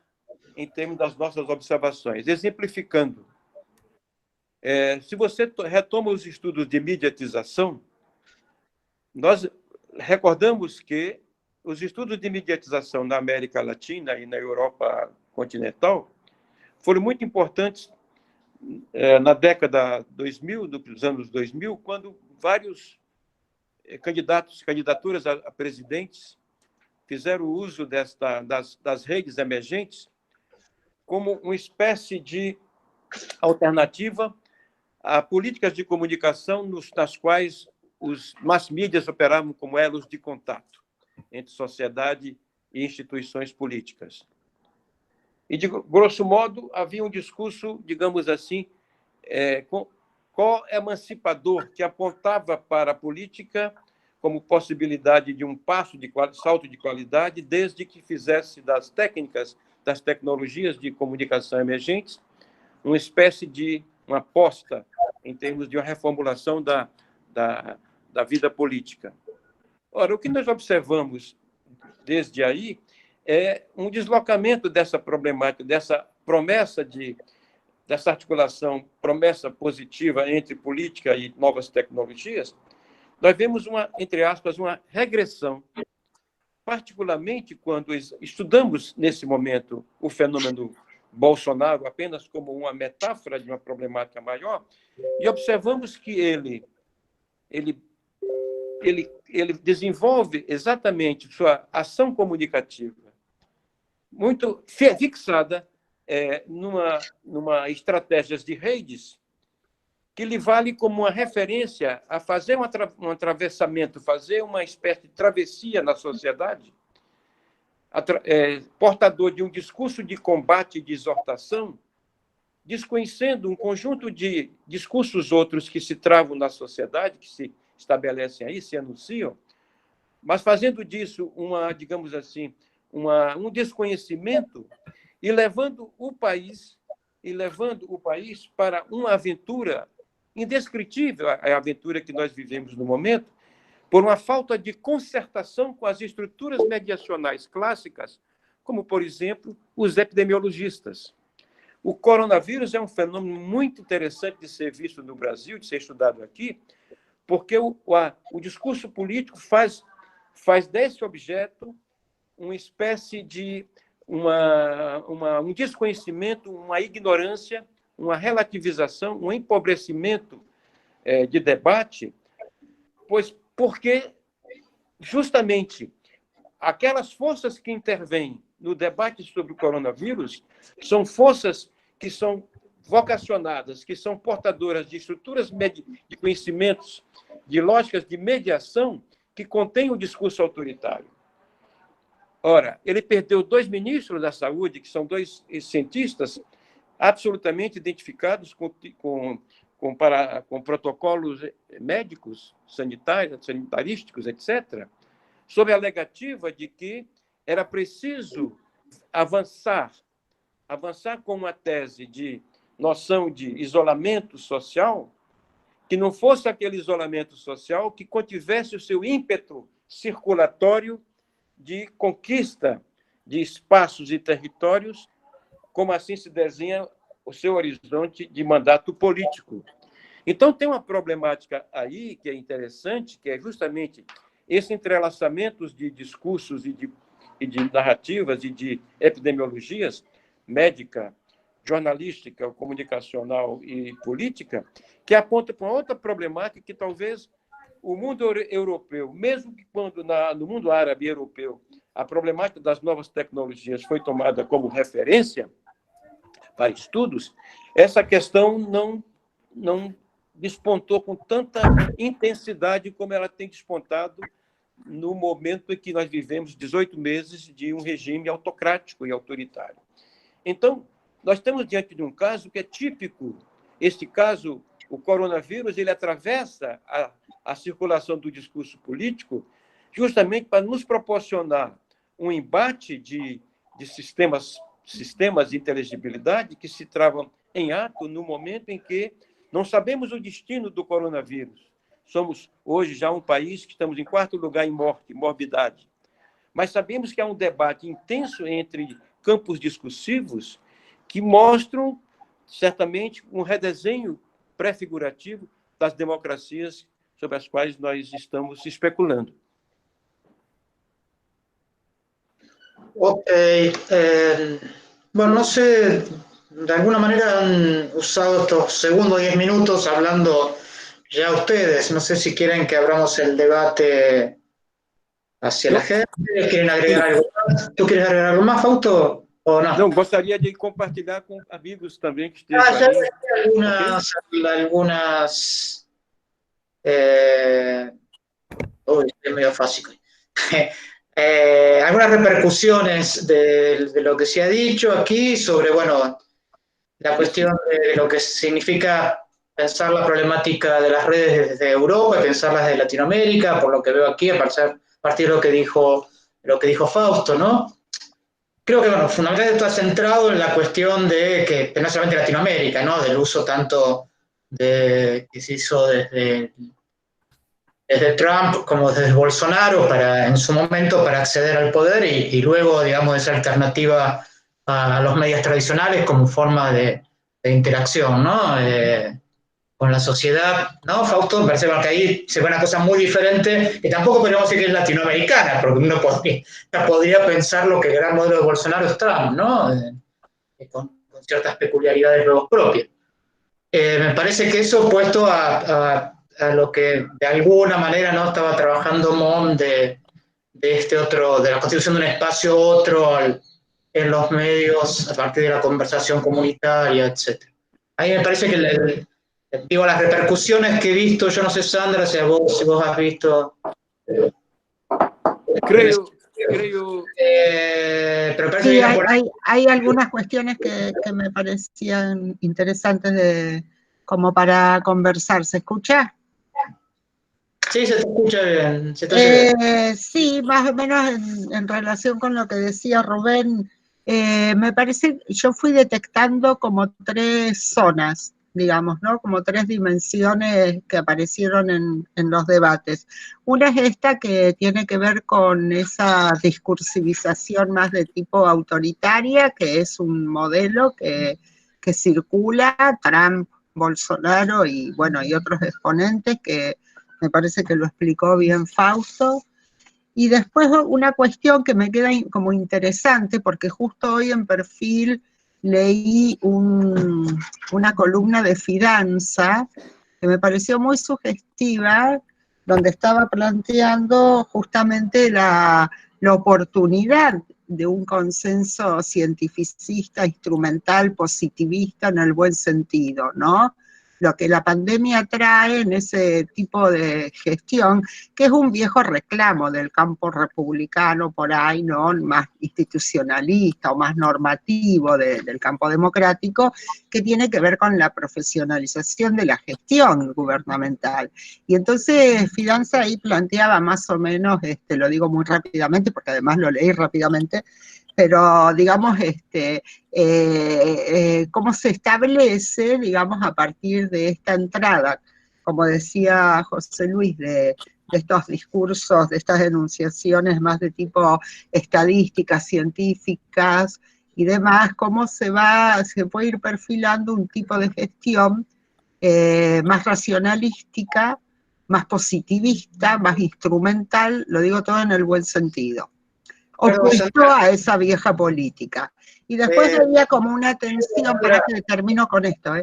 em termos das nossas observações. Exemplificando, se você retoma os estudos de mediatização, nós recordamos que os estudos de mediatização na América Latina e na Europa continental foram muito importantes na década 2000, dos anos 2000, quando vários candidaturas a presidentes fizeram uso das redes emergentes como uma espécie de alternativa a políticas de comunicação nas quais os mass medias operavam como elos de contato entre sociedade e instituições políticas. E, de grosso modo, havia um discurso, digamos assim, emancipador, que apontava para a política como possibilidade de um salto de qualidade, desde que fizesse das técnicas, das tecnologias de comunicação emergentes, uma espécie de uma aposta em termos de uma reformulação da vida política. Ora, o que nós observamos desde aí é um deslocamento dessa problemática, dessa promessa dessa articulação, promessa positiva entre política e novas tecnologias. Nós vemos entre aspas, uma regressão, particularmente quando estudamos nesse momento o fenômeno Bolsonaro apenas como uma metáfora de uma problemática maior, e observamos que ele desenvolve exatamente sua ação comunicativa muito fixada numa estratégia de redes que lhe vale como uma referência a fazer um atravessamento, fazer uma espécie de travessia na sociedade, portador de um discurso de combate e de exortação, desconhecendo um conjunto de discursos outros que se travam na sociedade, que se estabelecem aí, se anunciam, mas fazendo disso digamos assim, um desconhecimento e levando o país para uma aventura indescritível, a aventura que nós vivemos no momento, por uma falta de concertação com as estruturas mediacionais clássicas, como, por exemplo, os epidemiologistas. O coronavírus é um fenômeno muito interessante de ser visto no Brasil, de ser estudado aqui, porque o discurso político faz desse objeto uma espécie de um desconhecimento, uma ignorância, uma relativização, um empobrecimento de debate, porque justamente aquelas forças que intervêm no debate sobre o coronavírus são forças que são vocacionadas, que são portadoras de estruturas de conhecimentos, de lógicas de mediação que contêm o discurso autoritário. Ora, ele perdeu 2 ministros da saúde, que são 2 cientistas absolutamente identificados com protocolos médicos, sanitarísticos, etc., sob a alegativa de que era preciso avançar com uma tese de noção de isolamento social, que não fosse aquele isolamento social que contivesse o seu ímpeto circulatório de conquista de espaços e territórios, como assim se desenha o seu horizonte de mandato político. Então, tem uma problemática aí que é interessante, que é justamente esse entrelaçamento de discursos e de narrativas e de epidemiologias médica, jornalística, comunicacional e política, que aponta para uma outra problemática que talvez o mundo europeu, mesmo que quando no mundo árabe e europeu a problemática das novas tecnologias foi tomada como referência para estudos, essa questão não despontou com tanta intensidade como ela tem despontado no momento em que nós vivemos 18 meses de um regime autocrático e autoritário. Então, nós estamos diante de um caso que é típico. Este caso, o coronavírus, ele atravessa a circulação do discurso político justamente para nos proporcionar um embate de sistemas de inteligibilidade que se travam em ato no momento em que não sabemos o destino do coronavírus. Somos, hoje, já um país que estamos em 4º lugar em morbidade. Mas sabemos que há um debate intenso entre campos discursivos que mostram, certamente, um redesenho pré-figurativo das democracias sobre as quais nós estamos especulando. Ok. Bueno, no sé, de alguna manera han usado estos segundos 10 minutos hablando ya ustedes. No sé si quieren que abramos el debate hacia la gente. ¿Quieren agregar algo más? ¿Tú quieres agregar algo más, Fausto, o no? Não, gostaria de compartilhar com amigos também que estejam Ya aí. algunas es medio fácil. Algunas repercusiones de lo que se ha dicho aquí sobre, bueno, la cuestión de lo que significa pensar la problemática de las redes desde Europa y pensarlas desde Latinoamérica, por lo que veo aquí, a partir de lo que dijo Fausto, ¿no? Creo que, bueno, fundamentalmente está centrado en la cuestión de que no solamente Latinoamérica, ¿no? Del uso tanto que se hizo desde Trump como desde Bolsonaro en su momento para acceder al poder y luego, digamos, esa alternativa a los medios tradicionales como forma de interacción, ¿no? Con la sociedad, ¿no, Fausto? Me parece que ahí se ve una cosa muy diferente, que tampoco podríamos decir que es latinoamericana, porque uno podría pensar lo que el gran modelo de Bolsonaro es Trump, ¿no? Con ciertas peculiaridades luego propias. Me parece que eso puesto a lo que de alguna manera no estaba trabajando Mon de este otro, de la constitución de un espacio otro en los medios a partir de la conversación comunitaria, etc. Ahí me parece que digo, las repercusiones que he visto, yo no sé, Sandra, si vos has visto. Creo. Pero parece Sí, que hay algunas cuestiones que me parecían interesantes como para conversar. ¿Se escucha? Sí, se te escucha bien. Sí, más o menos en relación con lo que decía Rubén, me parece, yo fui detectando como 3 zonas, digamos, ¿no? Como 3 dimensiones que aparecieron en los debates. Una es esta que tiene que ver con esa discursivización más de tipo autoritaria, que es un modelo que circula, Trump, Bolsonaro y, bueno, y otros exponentes que me parece que lo explicó bien Fausto. Y después una cuestión que me queda como interesante, porque justo hoy en Perfil leí una columna de Fidanza que me pareció muy sugestiva, donde estaba planteando justamente la oportunidad de un consenso cientificista, instrumental, positivista en el buen sentido, ¿no? Lo que la pandemia trae en ese tipo de gestión, que es un viejo reclamo del campo republicano por ahí, ¿no? Más institucionalista o más normativo del campo democrático, que tiene que ver con la profesionalización de la gestión gubernamental. Y entonces Fidanza ahí planteaba más o menos, lo digo muy rápidamente, porque además lo leí rápidamente, pero digamos, cómo se establece, digamos, a partir de esta entrada, como decía José Luis, de estos discursos, de estas enunciaciones más de tipo estadísticas, científicas y demás, cómo se puede ir perfilando un tipo de gestión más racionalística, más positivista, más instrumental, lo digo todo en el buen sentido, opuesto a esa vieja política. Y después había como una tensión, para que termino con esto,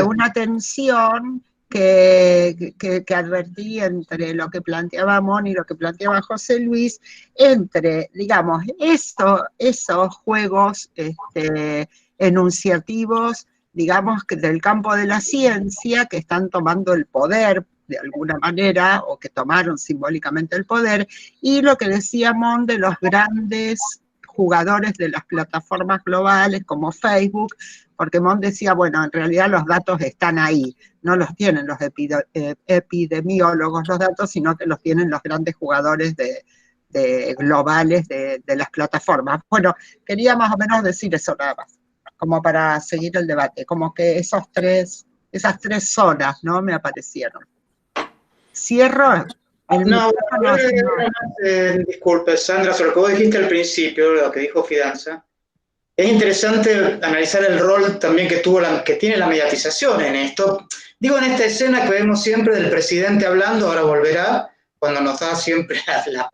una tensión que advertí entre lo que planteaba Moni y lo que planteaba José Luis, entre, digamos, esos juegos enunciativos, digamos, del campo de la ciencia, que están tomando el poder de alguna manera, o que tomaron simbólicamente el poder, y lo que decía Mon de los grandes jugadores de las plataformas globales como Facebook, porque Mon decía, bueno, en realidad los datos están ahí, no los tienen los epidemiólogos los datos, sino que los tienen los grandes jugadores globales de las plataformas. Bueno, quería más o menos decir eso nada más, como para seguir el debate, como que esas tres zonas, ¿no?, me aparecieron. Cierro el micrófono. Disculpe, Sandra, sobre lo que vos dijiste al principio, lo que dijo Fidanza. Es interesante analizar el rol también que tiene la mediatización en esto. Digo, en esta escena que vemos siempre del presidente hablando, ahora volverá, cuando nos da siempre las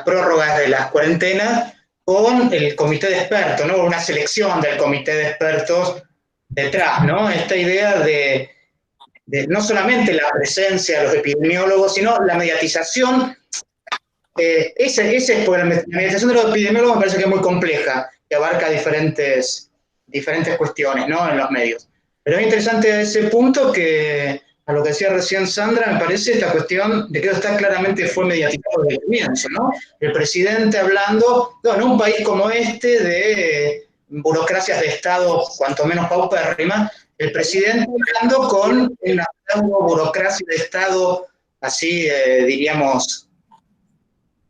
prórrogas de las cuarentenas, con el comité de expertos, ¿no? Una selección del comité de expertos detrás, ¿no? Esta idea de no solamente la presencia de los epidemiólogos, sino la mediatización. Porque la mediatización de los epidemiólogos me parece que es muy compleja, que abarca diferentes cuestiones, ¿no?, en los medios. Pero es interesante ese punto que, a lo que decía recién Sandra, me parece esta cuestión de que está claramente fue mediatizado desde el comienzo, ¿no? El presidente hablando, en un país como este, de burocracias de Estado cuanto menos paupérrimas, el presidente hablando con una burocracia de Estado así, diríamos,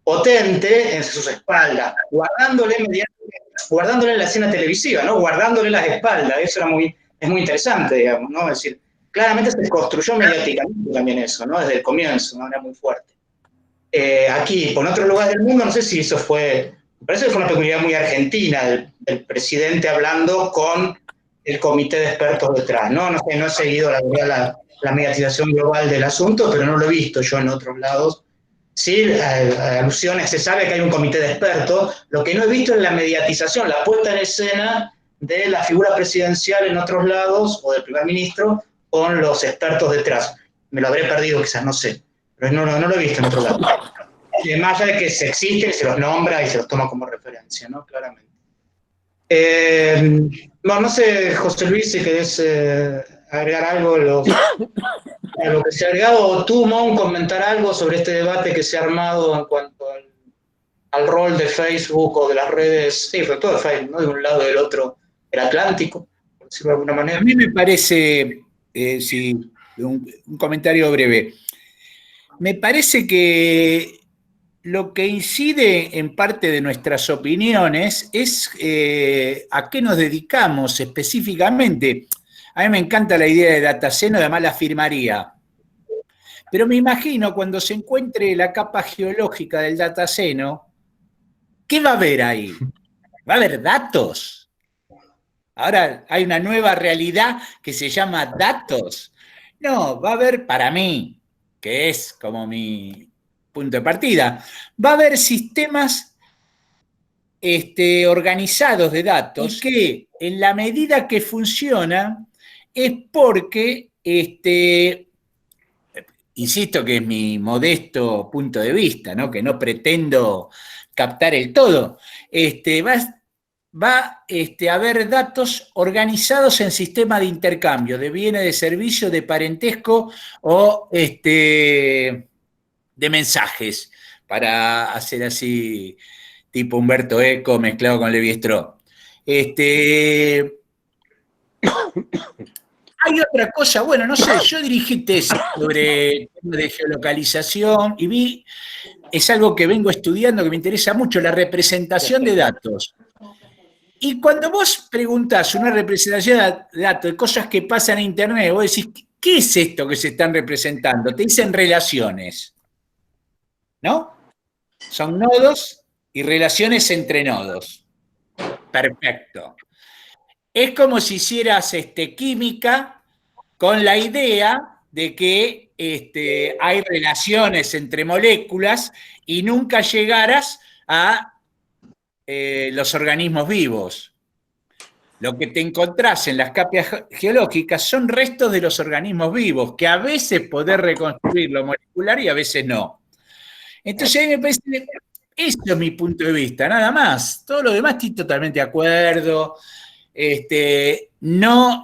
potente en sus espaldas, guardándole la escena televisiva, ¿no? Guardándole las espaldas. Eso es muy interesante, digamos, ¿no? Es decir, claramente se construyó mediáticamente también eso, ¿no? Desde el comienzo, ¿no? Era muy fuerte. Aquí, por otro lugar del mundo, no sé si eso me parece que fue una peculiaridad muy argentina, del presidente hablando con el comité de expertos detrás, ¿no? No sé, no he seguido la mediatización global del asunto, pero no lo he visto yo en otros lados. Sí, alusiones, se sabe que hay un comité de expertos. Lo que no he visto es la mediatización, la puesta en escena de la figura presidencial en otros lados, o del primer ministro, con los expertos detrás. Me lo habré perdido quizás, no sé, pero no lo he visto en otro lado. Más allá de que se existen, se los nombra y se los toma como referencia, ¿no? Claramente. Bueno, no sé, José Luis, si querés agregar algo a lo que se ha agregado, o tú, Mon, comentar algo sobre este debate que se ha armado en cuanto al rol de Facebook o de las redes, sí, sobre todo de Facebook, ¿no? De un lado y del otro, el Atlántico, por decirlo de alguna manera. A mí me parece, un comentario breve, me parece que lo que incide en parte de nuestras opiniones es a qué nos dedicamos específicamente. A mí me encanta la idea de Dataceno, además la firmaría. Pero me imagino cuando se encuentre la capa geológica del Dataceno, ¿qué va a haber ahí? ¿Va a haber datos? Ahora hay una nueva realidad que se llama datos. No, va a haber, para mí, que es como mi punto de partida, va a haber sistemas organizados de datos que en la medida que funcionan es porque, insisto que es mi modesto punto de vista, ¿no? Que no pretendo captar el todo, va a haber datos organizados en sistema de intercambio, de bienes, de servicios, de parentesco o de mensajes, para hacer así tipo Humberto Eco mezclado con Levi Strauss. Hay otra cosa, bueno, no sé, yo dirigí tesis sobre temas de geolocalización y vi, es algo que vengo estudiando, que me interesa mucho, la representación de datos. Y cuando vos preguntás una representación de datos, de cosas que pasan en Internet, vos decís, ¿qué es esto que se están representando? Te dicen relaciones, ¿no? Son nodos y relaciones entre nodos. Perfecto. Es como si hicieras química con la idea de que hay relaciones entre moléculas y nunca llegaras a los organismos vivos. Lo que te encontrás en las capas geológicas son restos de los organismos vivos, que a veces podés reconstruir lo molecular y a veces no. Entonces ahí me parece, eso es mi punto de vista, nada más. Todo lo demás estoy totalmente de acuerdo. No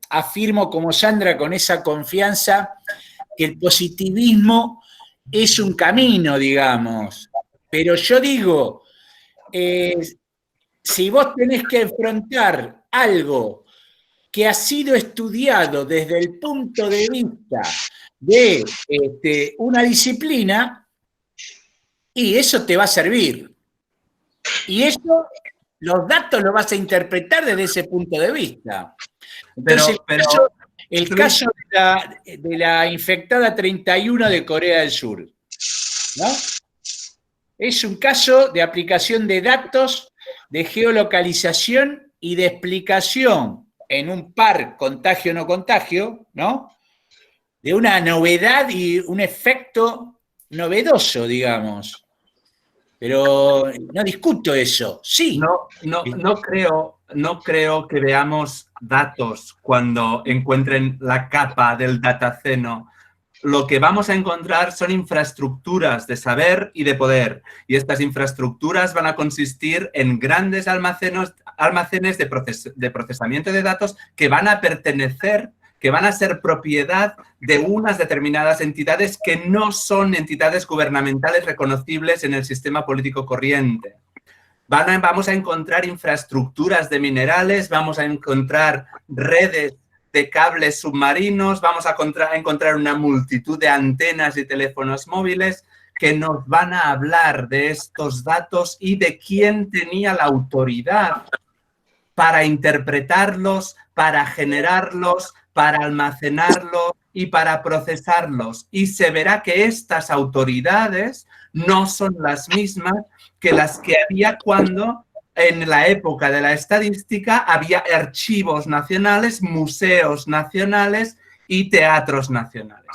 afirmo como Sandra con esa confianza que el positivismo es un camino, digamos. Pero yo digo, si vos tenés que enfrentar algo que ha sido estudiado desde el punto de vista de una disciplina, y eso te va a servir. Y eso, los datos los vas a interpretar desde ese punto de vista. Entonces, el caso de la infectada 31 de Corea del Sur, ¿no? Es un caso de aplicación de datos, de geolocalización y de explicación en un par contagio no contagio, ¿no? De una novedad y un efecto novedoso, digamos. Pero no discuto eso, sí. No creo que veamos datos cuando encuentren la capa del Dataceno. Lo que vamos a encontrar son infraestructuras de saber y de poder. Y estas infraestructuras van a consistir en grandes almacenes de procesamiento de datos que van a pertenecer, que van a ser propiedad de unas determinadas entidades que no son entidades gubernamentales reconocibles en el sistema político corriente. Vamos a encontrar infraestructuras de minerales, vamos a encontrar redes de cables submarinos, vamos a encontrar una multitud de antenas y teléfonos móviles que nos van a hablar de estos datos y de quién tenía la autoridad para interpretarlos, para generarlos, para almacenarlos y para procesarlos. Y se verá que estas autoridades no son las mismas que las que había cuando en la época de la estadística había archivos nacionales, museos nacionales y teatros nacionales.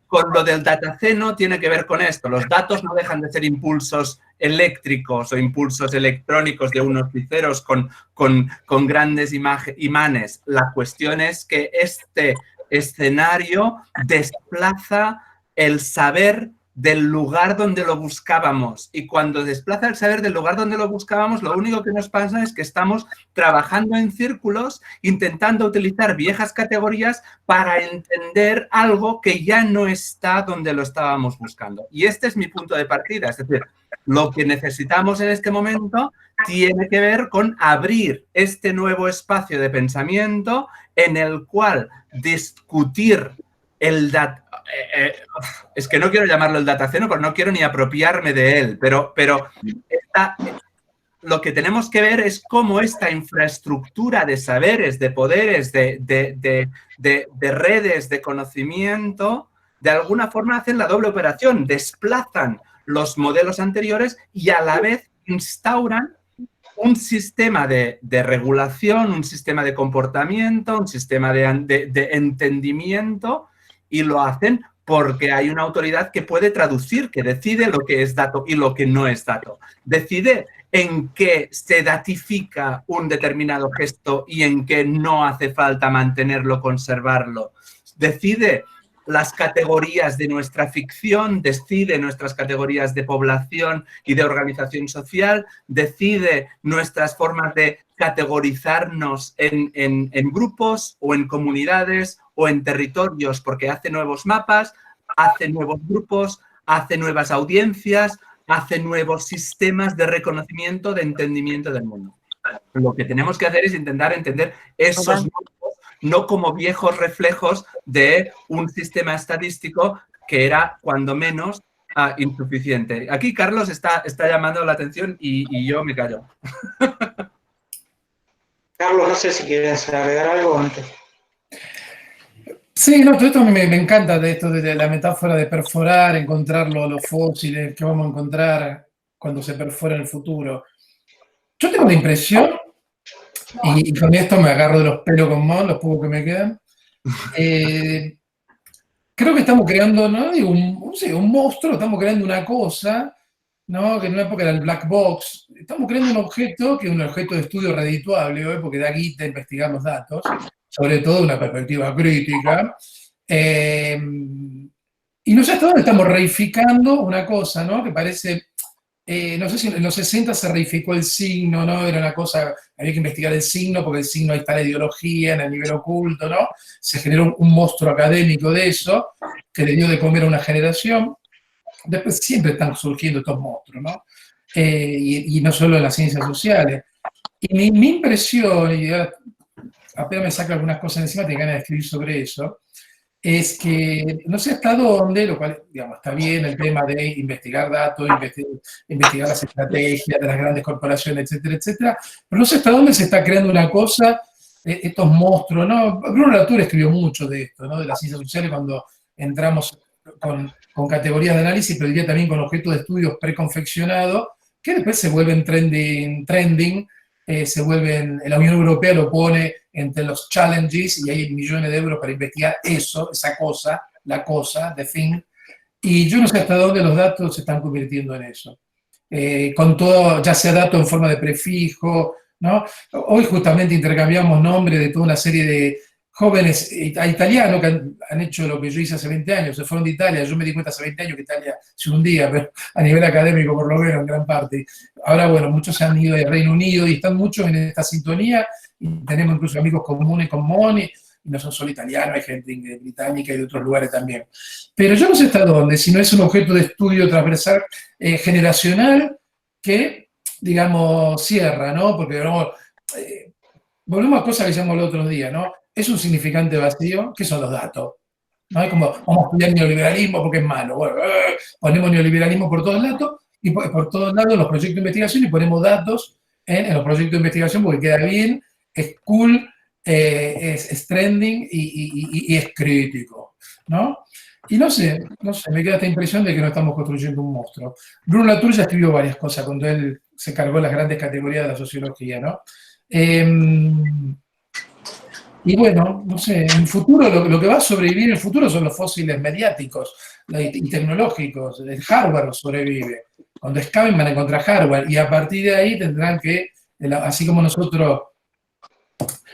Con lo del Dataceno tiene que ver con esto. Los datos no dejan de ser impulsos eléctricos o impulsos electrónicos de unos y ceros con grandes imanes. La cuestión es que este escenario desplaza el saber del lugar donde lo buscábamos. Y cuando desplaza el saber del lugar donde lo buscábamos, lo único que nos pasa es que estamos trabajando en círculos, intentando utilizar viejas categorías para entender algo que ya no está donde lo estábamos buscando. Y este es mi punto de partida. Es decir, lo que necesitamos en este momento tiene que ver con abrir este nuevo espacio de pensamiento en el cual discutir es que no quiero llamarlo el dataceno, porque no quiero ni apropiarme de él, pero lo que tenemos que ver es cómo esta infraestructura de saberes, de poderes, de redes de conocimiento, de alguna forma hacen la doble operación, desplazan los modelos anteriores y a la vez instauran un sistema de regulación, un sistema de comportamiento, un sistema de entendimiento, y lo hacen porque hay una autoridad que puede traducir, que decide lo que es dato y lo que no es dato. Decide en qué se datifica un determinado gesto y en qué no hace falta mantenerlo, conservarlo. Decide las categorías de nuestra ficción, decide nuestras categorías de población y de organización social, decide nuestras formas de categorizarnos en grupos o en comunidades o en territorios, porque hace nuevos mapas, hace nuevos grupos, hace nuevas audiencias, hace nuevos sistemas de reconocimiento, de entendimiento del mundo. Lo que tenemos que hacer es intentar entender esos grupos, no como viejos reflejos de un sistema estadístico que era, cuando menos, insuficiente. Aquí Carlos está llamando la atención y yo me callo. Carlos, no sé si quieres agregar algo antes. Sí, no, todo esto me encanta, de esto de la metáfora de perforar, encontrar los fósiles que vamos a encontrar cuando se perfora en el futuro. Yo tengo la impresión, y con esto me agarro de los pelos con Mon, los pocos que me quedan, creo que estamos creando, ¿no? Un monstruo, estamos creando una cosa, ¿no? Que en una época era el black box. Estamos creando un objeto que es un objeto de estudio redituable hoy, porque da guita investigar los datos, sobre todo de una perspectiva crítica. Y no sé hasta dónde estamos reificando una cosa, ¿no? Que parece, no sé si en los 60 se reificó el signo, ¿no? Era una cosa, había que investigar el signo, porque el signo ahí está la ideología en el nivel oculto, ¿no? Se generó un monstruo académico de eso, que le dio de comer a una generación. Después siempre están surgiendo estos monstruos, ¿no? Y no solo en las ciencias sociales. Y mi impresión, y apenas me saca algunas cosas encima, tengo ganas de escribir sobre eso, es que no sé hasta dónde, lo cual, digamos, está bien el tema de investigar datos, investigar las estrategias de las grandes corporaciones, etcétera, etcétera, pero no sé hasta dónde se está creando una cosa, estos monstruos, ¿no? Bruno Latour escribió mucho de esto, ¿no? De las ciencias sociales, cuando entramos con categorías de análisis, pero diría también con objetos de estudios preconfeccionados, que después se vuelven trending, se vuelven, la Unión Europea lo pone entre los challenges y hay millones de euros para investigar eso, esa cosa, la cosa, the thing, y yo no sé hasta dónde los datos se están convirtiendo en eso. Con todo, ya sea datos en forma de prefijo, ¿no? Hoy justamente intercambiamos nombres de toda una serie de jóvenes italianos que han hecho lo que yo hice hace 20 años, se fueron de Italia, yo me di cuenta hace 20 años que Italia se hundía, pero a nivel académico por lo menos en gran parte. Ahora, bueno, muchos se han ido del Reino Unido y están muchos en esta sintonía, y tenemos incluso amigos comunes con Moni, y no son solo italianos, hay gente británica y de otros lugares también. Pero yo no sé hasta dónde, si no es un objeto de estudio transversal generacional que, digamos, cierra, ¿no? Porque volvemos a cosas que llamamos el otro día, ¿no? Es un significante vacío. ¿Qué son los datos? ¿No? Es como, vamos a estudiar neoliberalismo porque es malo. Bueno, ponemos neoliberalismo por todos lados, y por todos lados los proyectos de investigación, y ponemos datos en los proyectos de investigación porque queda bien, es cool, es trending y es crítico, ¿no? Y no sé, me queda esta impresión de que no estamos construyendo un monstruo. Bruno Latour ya escribió varias cosas cuando él se cargó las grandes categorías de la sociología, ¿no? Y bueno, no sé, en el futuro, lo que va a sobrevivir en el futuro son los fósiles mediáticos y tecnológicos. El hardware sobrevive. Cuando excaven van a encontrar hardware, y a partir de ahí tendrán que, así como nosotros,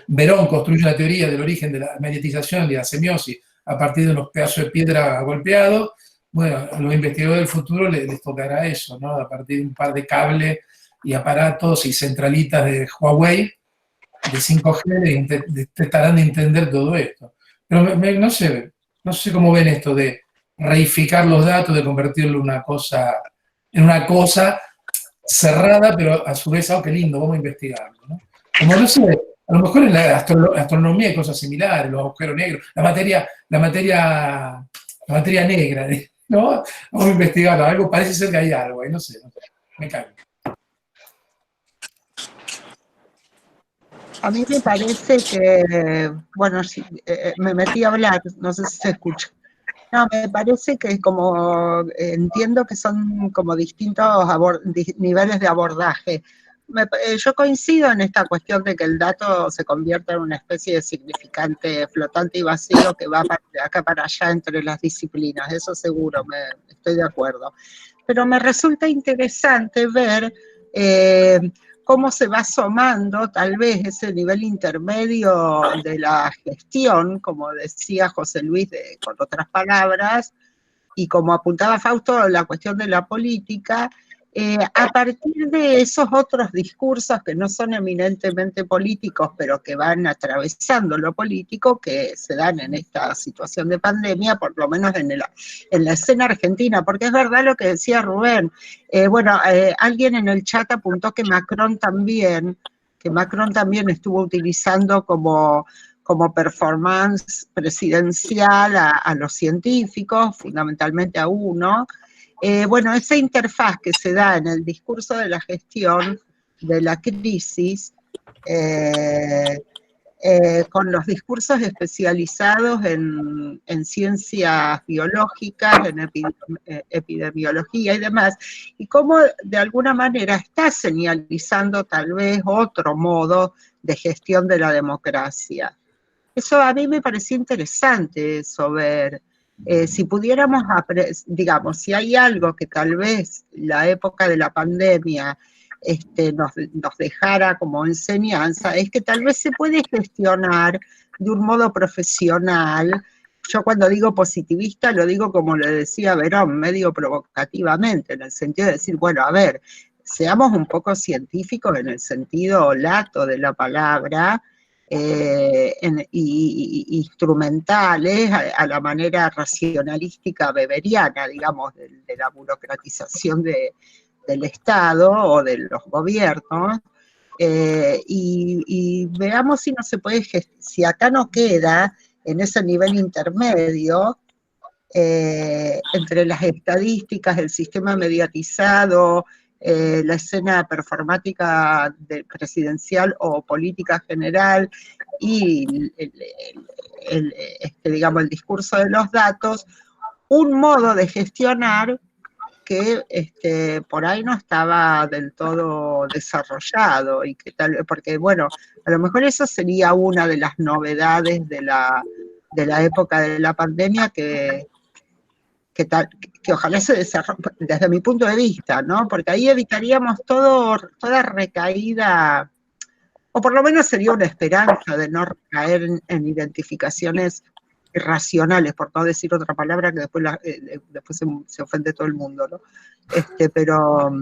Verón construye una teoría del origen de la mediatización y de la semiosis a partir de unos pedazos de piedra golpeados, bueno, a los investigadores del futuro les tocará eso, ¿no? A partir de un par de cables y aparatos y centralitas de Huawei, de 5G, tratarán de entender todo esto. Pero no sé cómo ven esto de reificar los datos, de convertirlo en una cosa cerrada, pero a su vez, oh, qué lindo, vamos a investigarlo, ¿no? Como no sé, A lo mejor en la astronomía hay cosas similares, los agujeros negros, la materia negra, ¿no? Vamos a investigarlo, algo, parece ser que hay algo ahí, no sé, me cago. A mí me parece que, bueno, sí, me metí a hablar, no sé si se escucha. No, me parece que como entiendo que son como distintos niveles de abordaje. Yo coincido en esta cuestión de que el dato se convierta en una especie de significante flotante y vacío que va de acá para allá entre las disciplinas, eso seguro, estoy de acuerdo. Pero me resulta interesante ver cómo se va asomando tal vez ese nivel intermedio de la gestión, como decía José Luis, con otras palabras, y como apuntaba Fausto, la cuestión de la política, a partir de esos otros discursos que no son eminentemente políticos, pero que van atravesando lo político, que se dan en esta situación de pandemia, por lo menos en la escena argentina, porque es verdad lo que decía Rubén. Alguien en el chat apuntó que Macron también estuvo utilizando como performance presidencial a los científicos, fundamentalmente a uno. Esa interfaz que se da en el discurso de la gestión de la crisis, con los discursos especializados en ciencias biológicas, en epidemiología y demás, y cómo de alguna manera está señalizando tal vez otro modo de gestión de la democracia. Eso a mí me pareció interesante eso ver. Si pudiéramos, digamos, si hay algo que tal vez la época de la pandemia nos dejara como enseñanza, es que tal vez se puede gestionar de un modo profesional. Yo cuando digo positivista lo digo como le decía Verón, medio provocativamente, en el sentido de decir, bueno, a ver, seamos un poco científicos en el sentido lato de la palabra, instrumentales a la manera racionalística weberiana, digamos, de la burocratización del Estado o de los gobiernos, y veamos si no se puede, si acá no queda en ese nivel intermedio, entre las estadísticas, el sistema mediatizado, la escena performática presidencial o política general y digamos, el discurso de los datos, un modo de gestionar que por ahí no estaba del todo desarrollado, y que tal, porque bueno, a lo mejor eso sería una de las novedades de la época de la pandemia que ojalá se desarrolle, desde mi punto de vista, ¿no? Porque ahí evitaríamos toda recaída, o por lo menos sería una esperanza de no recaer en identificaciones irracionales, por no decir otra palabra que después se ofende todo el mundo, ¿no? Pero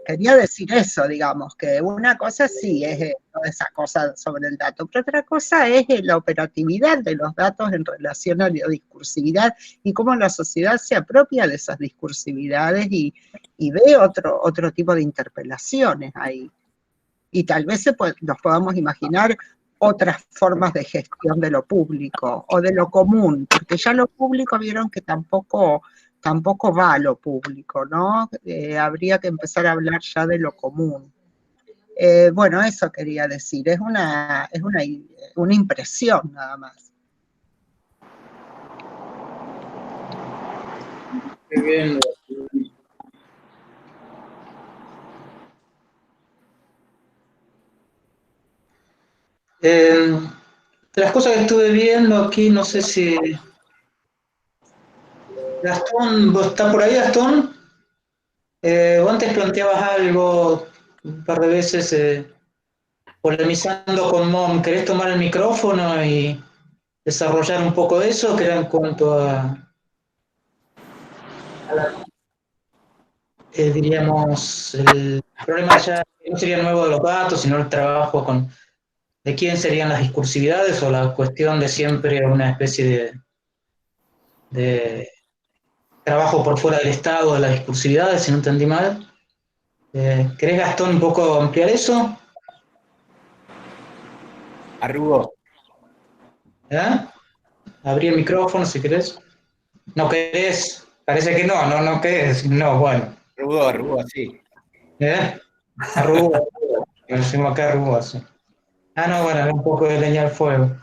quería decir eso, digamos, que una cosa sí es toda esa cosa sobre el dato, pero otra cosa es la operatividad de los datos en relación a la discursividad y cómo la sociedad se apropia de esas discursividades y ve otro tipo de interpelaciones ahí. Y tal vez nos podamos imaginar otras formas de gestión de lo público o de lo común, porque ya lo público vieron que tampoco va a lo público, ¿no? Habría que empezar a hablar ya de lo común. Bueno, eso quería decir, es una impresión nada más. Muy bien. De las cosas que estuve viendo aquí, no sé si... Gastón, ¿vos estás por ahí, Gastón? Vos antes planteabas algo un par de veces polemizando con Mom. ¿Querés tomar el micrófono y desarrollar un poco de eso? Que era en cuanto diríamos, el problema ya no sería nuevo de los datos, sino el trabajo de quién serían las discursividades o la cuestión de siempre una especie de trabajo por fuera del Estado de las discursividades, si no entendí mal. ¿Querés, Gastón, un poco ampliar eso? Arrugó. ¿Eh? Abrí el micrófono si querés. ¿No querés? Parece que no querés. No, bueno. Arrugó, sí. Arrugó. Decimos acá arrugó, sí. Ah, no, bueno, un poco de leña al fuego.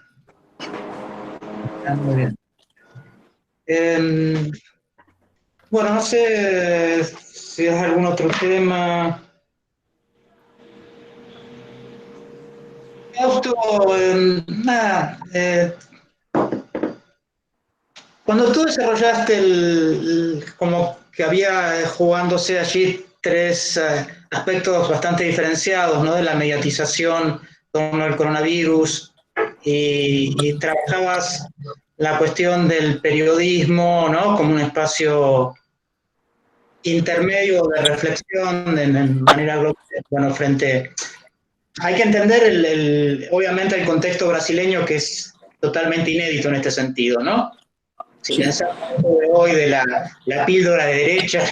Muy bien. Bueno, no sé si hay algún otro tema. Fausto, nada, cuando tú desarrollaste como que había jugándose allí tres aspectos bastante diferenciados, ¿no? De la mediatización con el coronavirus y trabajabas la cuestión del periodismo, ¿no? Como un espacio intermedio de reflexión de manera global, bueno, frente. Hay que entender obviamente el contexto brasileño que es totalmente inédito en este sentido, ¿no? Si pensamos de hoy de la píldora de derecha,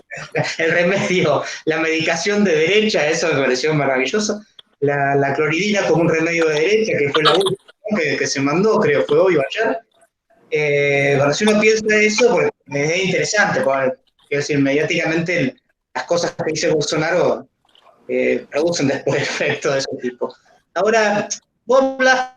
el remedio, la medicación de derecha, eso me pareció maravilloso. La cloridina como un remedio de derecha, que fue la última que se mandó, creo fue hoy o ayer. Bueno, si uno piensa eso, pues es interesante, porque, quiero decir, mediáticamente las cosas que dice Bolsonaro producen después efectos de ese tipo. Ahora, vos hablas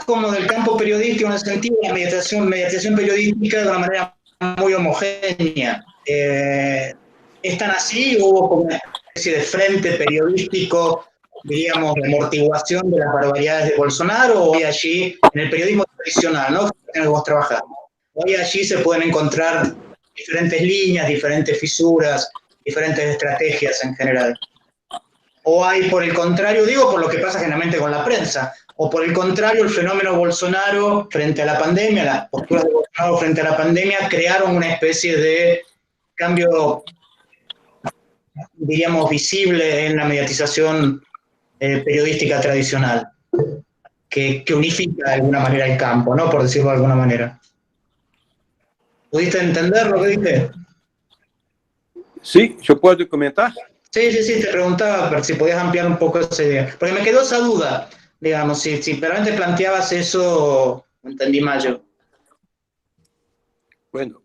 como del campo periodístico en el sentido de la mediación periodística de una manera muy homogénea. ¿Es tan así? ¿Hubo como una especie de frente periodístico, diríamos, de amortiguación de las barbaridades de Bolsonaro? ¿O hoy allí, en el periodismo tradicional, ¿no? En el que vos trabajás, hoy allí se pueden encontrar diferentes líneas, diferentes fisuras, diferentes estrategias en general? ¿O hay, por el contrario, digo por lo que pasa generalmente con la prensa, o por el contrario, el fenómeno Bolsonaro frente a la pandemia, las posturas de Bolsonaro frente a la pandemia, crearon una especie de cambio, diríamos, visible en la mediatización periodística tradicional, que unifica de alguna manera el campo, ¿no? Por decirlo de alguna manera. ¿Pudiste entender lo que dije? Sí, yo puedo comentar. Sí, te preguntaba si podías ampliar un poco esa idea. Porque me quedó esa duda, digamos, si realmente planteabas eso, entendí mal yo. Bueno,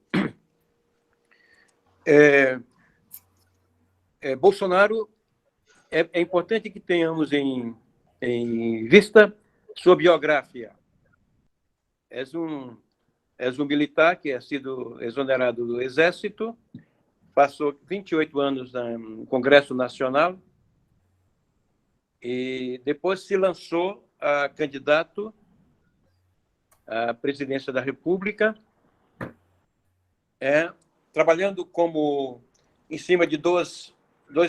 Bolsonaro, é importante que tenhamos em vista sua biografia. És um militar que ha sido exonerado do Exército, passou 28 anos no Congresso Nacional e depois se lançou a candidato à presidência da República, trabalhando em cima de dois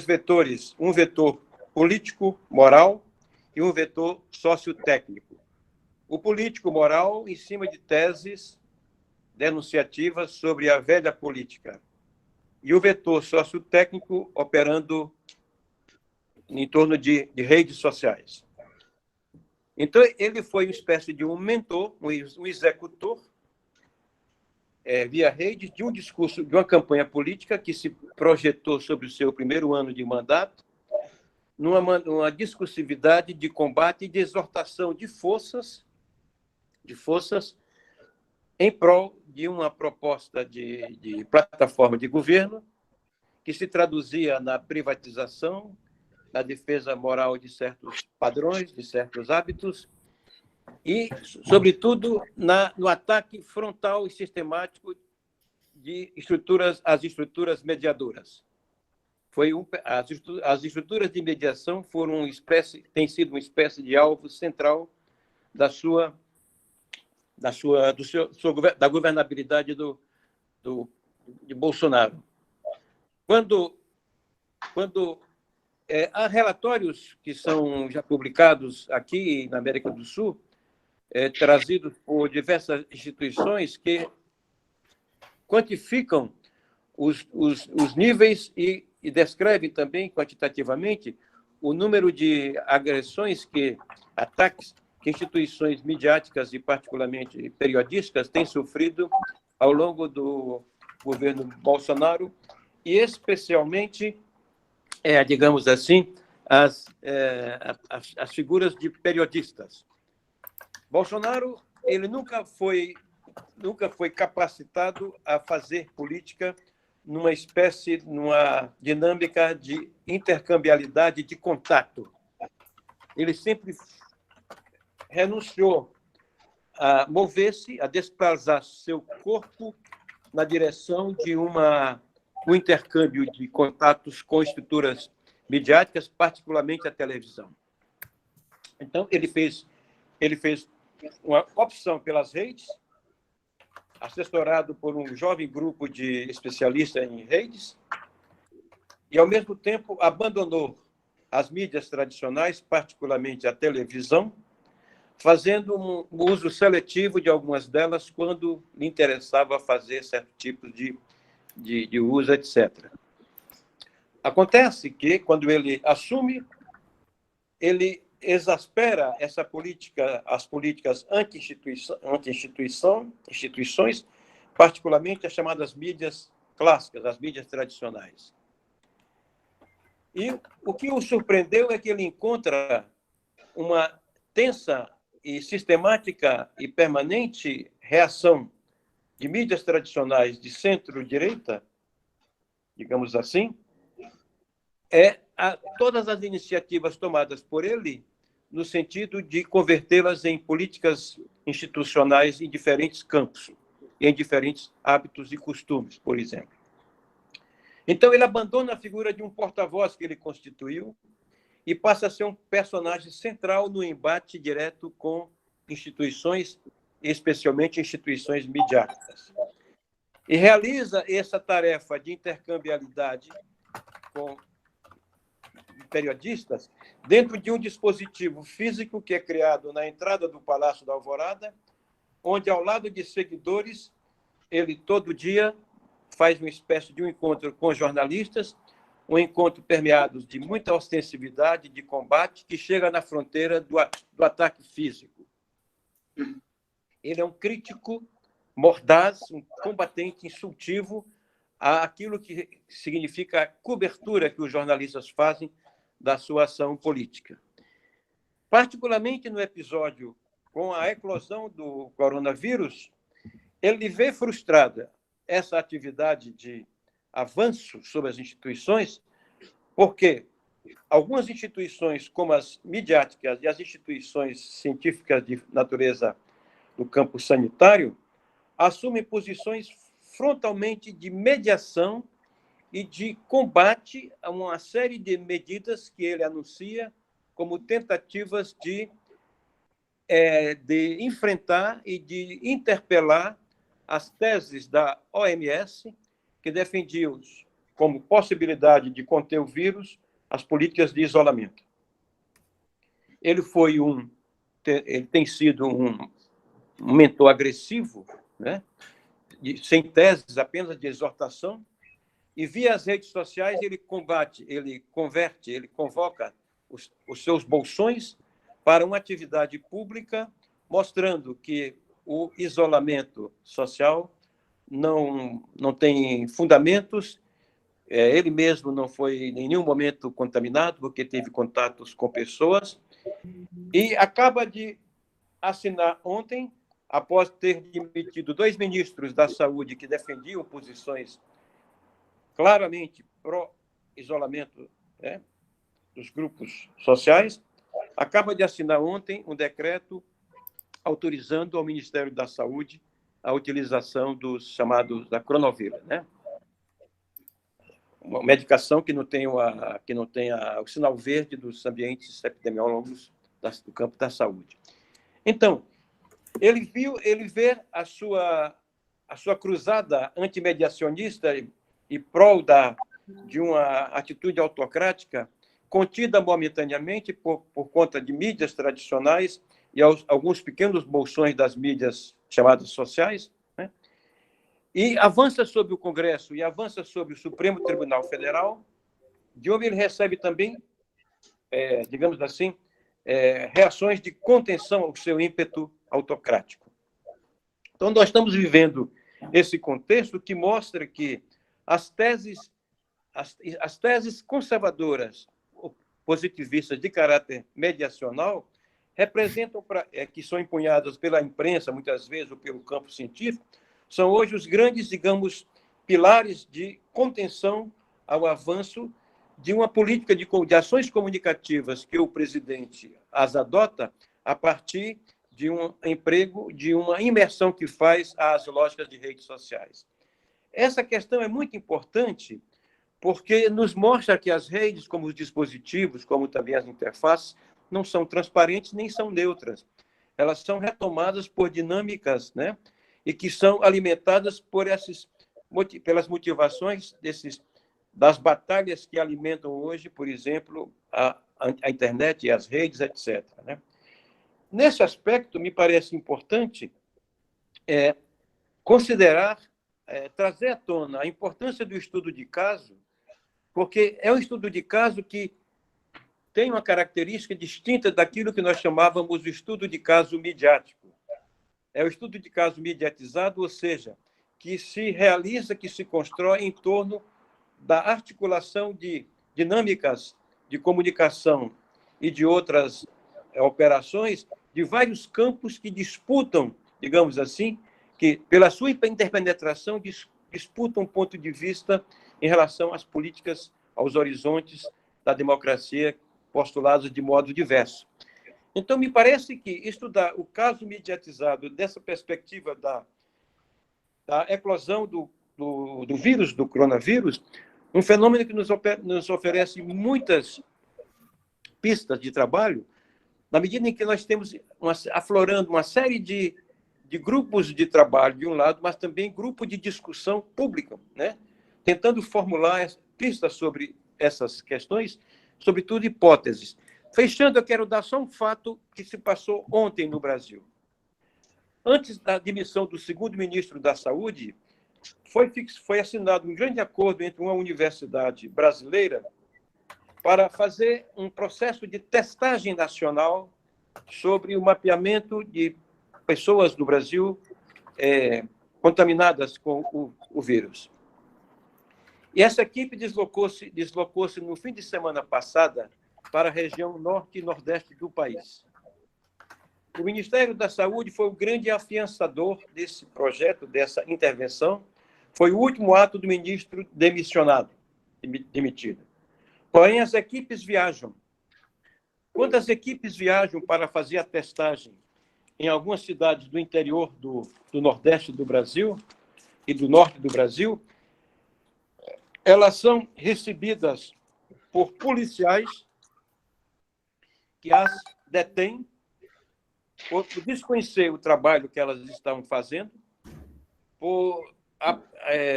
vetores, um vetor político, moral, e um vetor sociotécnico. O político-moral em cima de teses denunciativas sobre a velha política. E o vetor sociotécnico operando em torno de redes sociais. Então, ele foi uma espécie de um mentor, um executor, via redes, de um discurso, de uma campanha política que se projetou sobre o seu primeiro ano de mandato, numa discursividade de combate e de exortação de forças em prol de uma proposta de plataforma de governo que se traduzia na privatização, na defesa moral de certos padrões, de certos hábitos e, sobretudo, no ataque frontal e sistemático às estruturas mediadoras. As estruturas de mediação têm sido uma espécie de alvo central da governabilidade de Bolsonaro. Quando há relatórios que são já publicados aqui na América do Sul, trazidos por diversas instituições que quantificam os níveis e descrevem também quantitativamente o número de agressões ataques que instituições midiáticas e particularmente periodísticas têm sofrido ao longo do governo Bolsonaro e especialmente, digamos assim, as figuras de periodistas. Bolsonaro, ele nunca foi capacitado a fazer política numa dinâmica de intercambialidade, de contato. Ele sempre renunciou a mover-se, a desplazar seu corpo na direção de um intercâmbio de contatos com estruturas midiáticas, particularmente a televisão. Então, ele fez uma opção pelas redes, assessorado por um jovem grupo de especialistas em redes, e, ao mesmo tempo, abandonou as mídias tradicionais, particularmente a televisão, fazendo um uso seletivo de algumas delas quando lhe interessava fazer certo tipo de uso, etc. Acontece que, quando ele assume, ele exaspera as políticas anti-instituições, particularmente as chamadas mídias clássicas, as mídias tradicionais. E o que o surpreendeu é que ele encontra uma tensa e sistemática e permanente reação de mídias tradicionais de centro-direita, digamos assim, a todas as iniciativas tomadas por ele no sentido de convertê-las em políticas institucionais em diferentes campos, em diferentes hábitos e costumes, por exemplo. Então, ele abandona a figura de um porta-voz que ele constituiu e passa a ser um personagem central no embate direto com instituições, especialmente instituições midiáticas. E realiza essa tarefa de intercambialidade com periodistas dentro de um dispositivo físico que é criado na entrada do Palácio da Alvorada, onde, ao lado de seguidores, ele todo dia faz uma espécie de um encontro com jornalistas, um encontro permeado de muita ostensividade, de combate, que chega na fronteira do ataque físico. Ele é um crítico mordaz, um combatente insultivo àquilo que significa a cobertura que os jornalistas fazem da sua ação política. Particularmente no episódio com a eclosão do coronavírus, ele vê frustrada essa atividade de avanço sobre as instituições, porque algumas instituições, como as midiáticas e as instituições científicas de natureza do campo sanitário, assumem posições frontalmente de mediação e de combate a uma série de medidas que ele anuncia como tentativas de enfrentar e de interpelar as teses da OMS, que defendiam como possibilidade de conter o vírus as políticas de isolamento. Ele tem sido um mentor agressivo, né? Sem teses, apenas de exortação, e via as redes sociais ele combate, ele converte, ele convoca os seus bolsões para uma atividade pública, mostrando que o isolamento social não tem fundamentos, ele mesmo não foi em nenhum momento contaminado, porque teve contatos com pessoas, e acaba de assinar ontem, após ter demitido 2 ministros da saúde que defendiam posições claramente pró-isolamento, né, dos grupos sociais, acaba de assinar ontem um decreto autorizando ao Ministério da Saúde a utilização dos chamados da Cronovila, né? Uma medicação que não tem o sinal verde dos ambientes epidemiológicos do campo da saúde. Então, ele vê a sua cruzada antimediacionista e prol de uma atitude autocrática contida momentaneamente por conta de mídias tradicionais e alguns pequenos bolsões das mídias chamadas sociais, né? E avança sobre o Congresso e avança sobre o Supremo Tribunal Federal, de onde ele recebe também, digamos assim, reações de contenção ao seu ímpeto autocrático. Então, nós estamos vivendo esse contexto que mostra que as teses conservadoras, positivistas de caráter mediacional, representam, que são empunhadas pela imprensa, muitas vezes, ou pelo campo científico, são hoje os grandes, digamos, pilares de contenção ao avanço de uma política de ações comunicativas que o presidente as adota a partir de um emprego, de uma imersão que faz às lógicas de redes sociais. Essa questão é muito importante porque nos mostra que as redes, como os dispositivos, como também as interfaces, não são transparentes nem são neutras. Elas são retomadas por dinâmicas, né? E que são alimentadas pelas motivações das batalhas que alimentam hoje, por exemplo, a internet e as redes, etc. Né? Nesse aspecto, me parece importante considerar, trazer à tona a importância do estudo de caso, porque é um estudo de caso que tem uma característica distinta daquilo que nós chamávamos de estudo de caso midiático. É o estudo de caso mediatizado, ou seja, que se realiza, que se constrói em torno da articulação de dinâmicas de comunicação e de outras operações de vários campos que disputam, digamos assim, que pela sua interpenetração disputam um ponto de vista em relação às políticas, aos horizontes da democracia postulados de modo diverso. Então, me parece que estudar o caso mediatizado dessa perspectiva da eclosão do vírus, do coronavírus, um fenômeno que nos oferece muitas pistas de trabalho, na medida em que nós temos aflorando uma série de grupos de trabalho, de um lado, mas também grupo de discussão pública, né? Tentando formular pistas sobre essas questões, sobretudo hipóteses. Fechando, eu quero dar só um fato que se passou ontem no Brasil. Antes da demissão do segundo ministro da Saúde, foi assinado um grande acordo entre uma universidade brasileira para fazer um processo de testagem nacional sobre o mapeamento de pessoas do Brasil contaminadas com o vírus. E essa equipe deslocou-se no fim de semana passada para a região norte e nordeste do país. O Ministério da Saúde foi o grande afiançador desse projeto, dessa intervenção. Foi o último ato do ministro demitido. Porém, as equipes viajam. Quando as equipes viajam para fazer a testagem em algumas cidades do interior do nordeste do Brasil e do norte do Brasil, elas são recebidas por policiais que as detêm por desconhecer o trabalho que elas estão fazendo,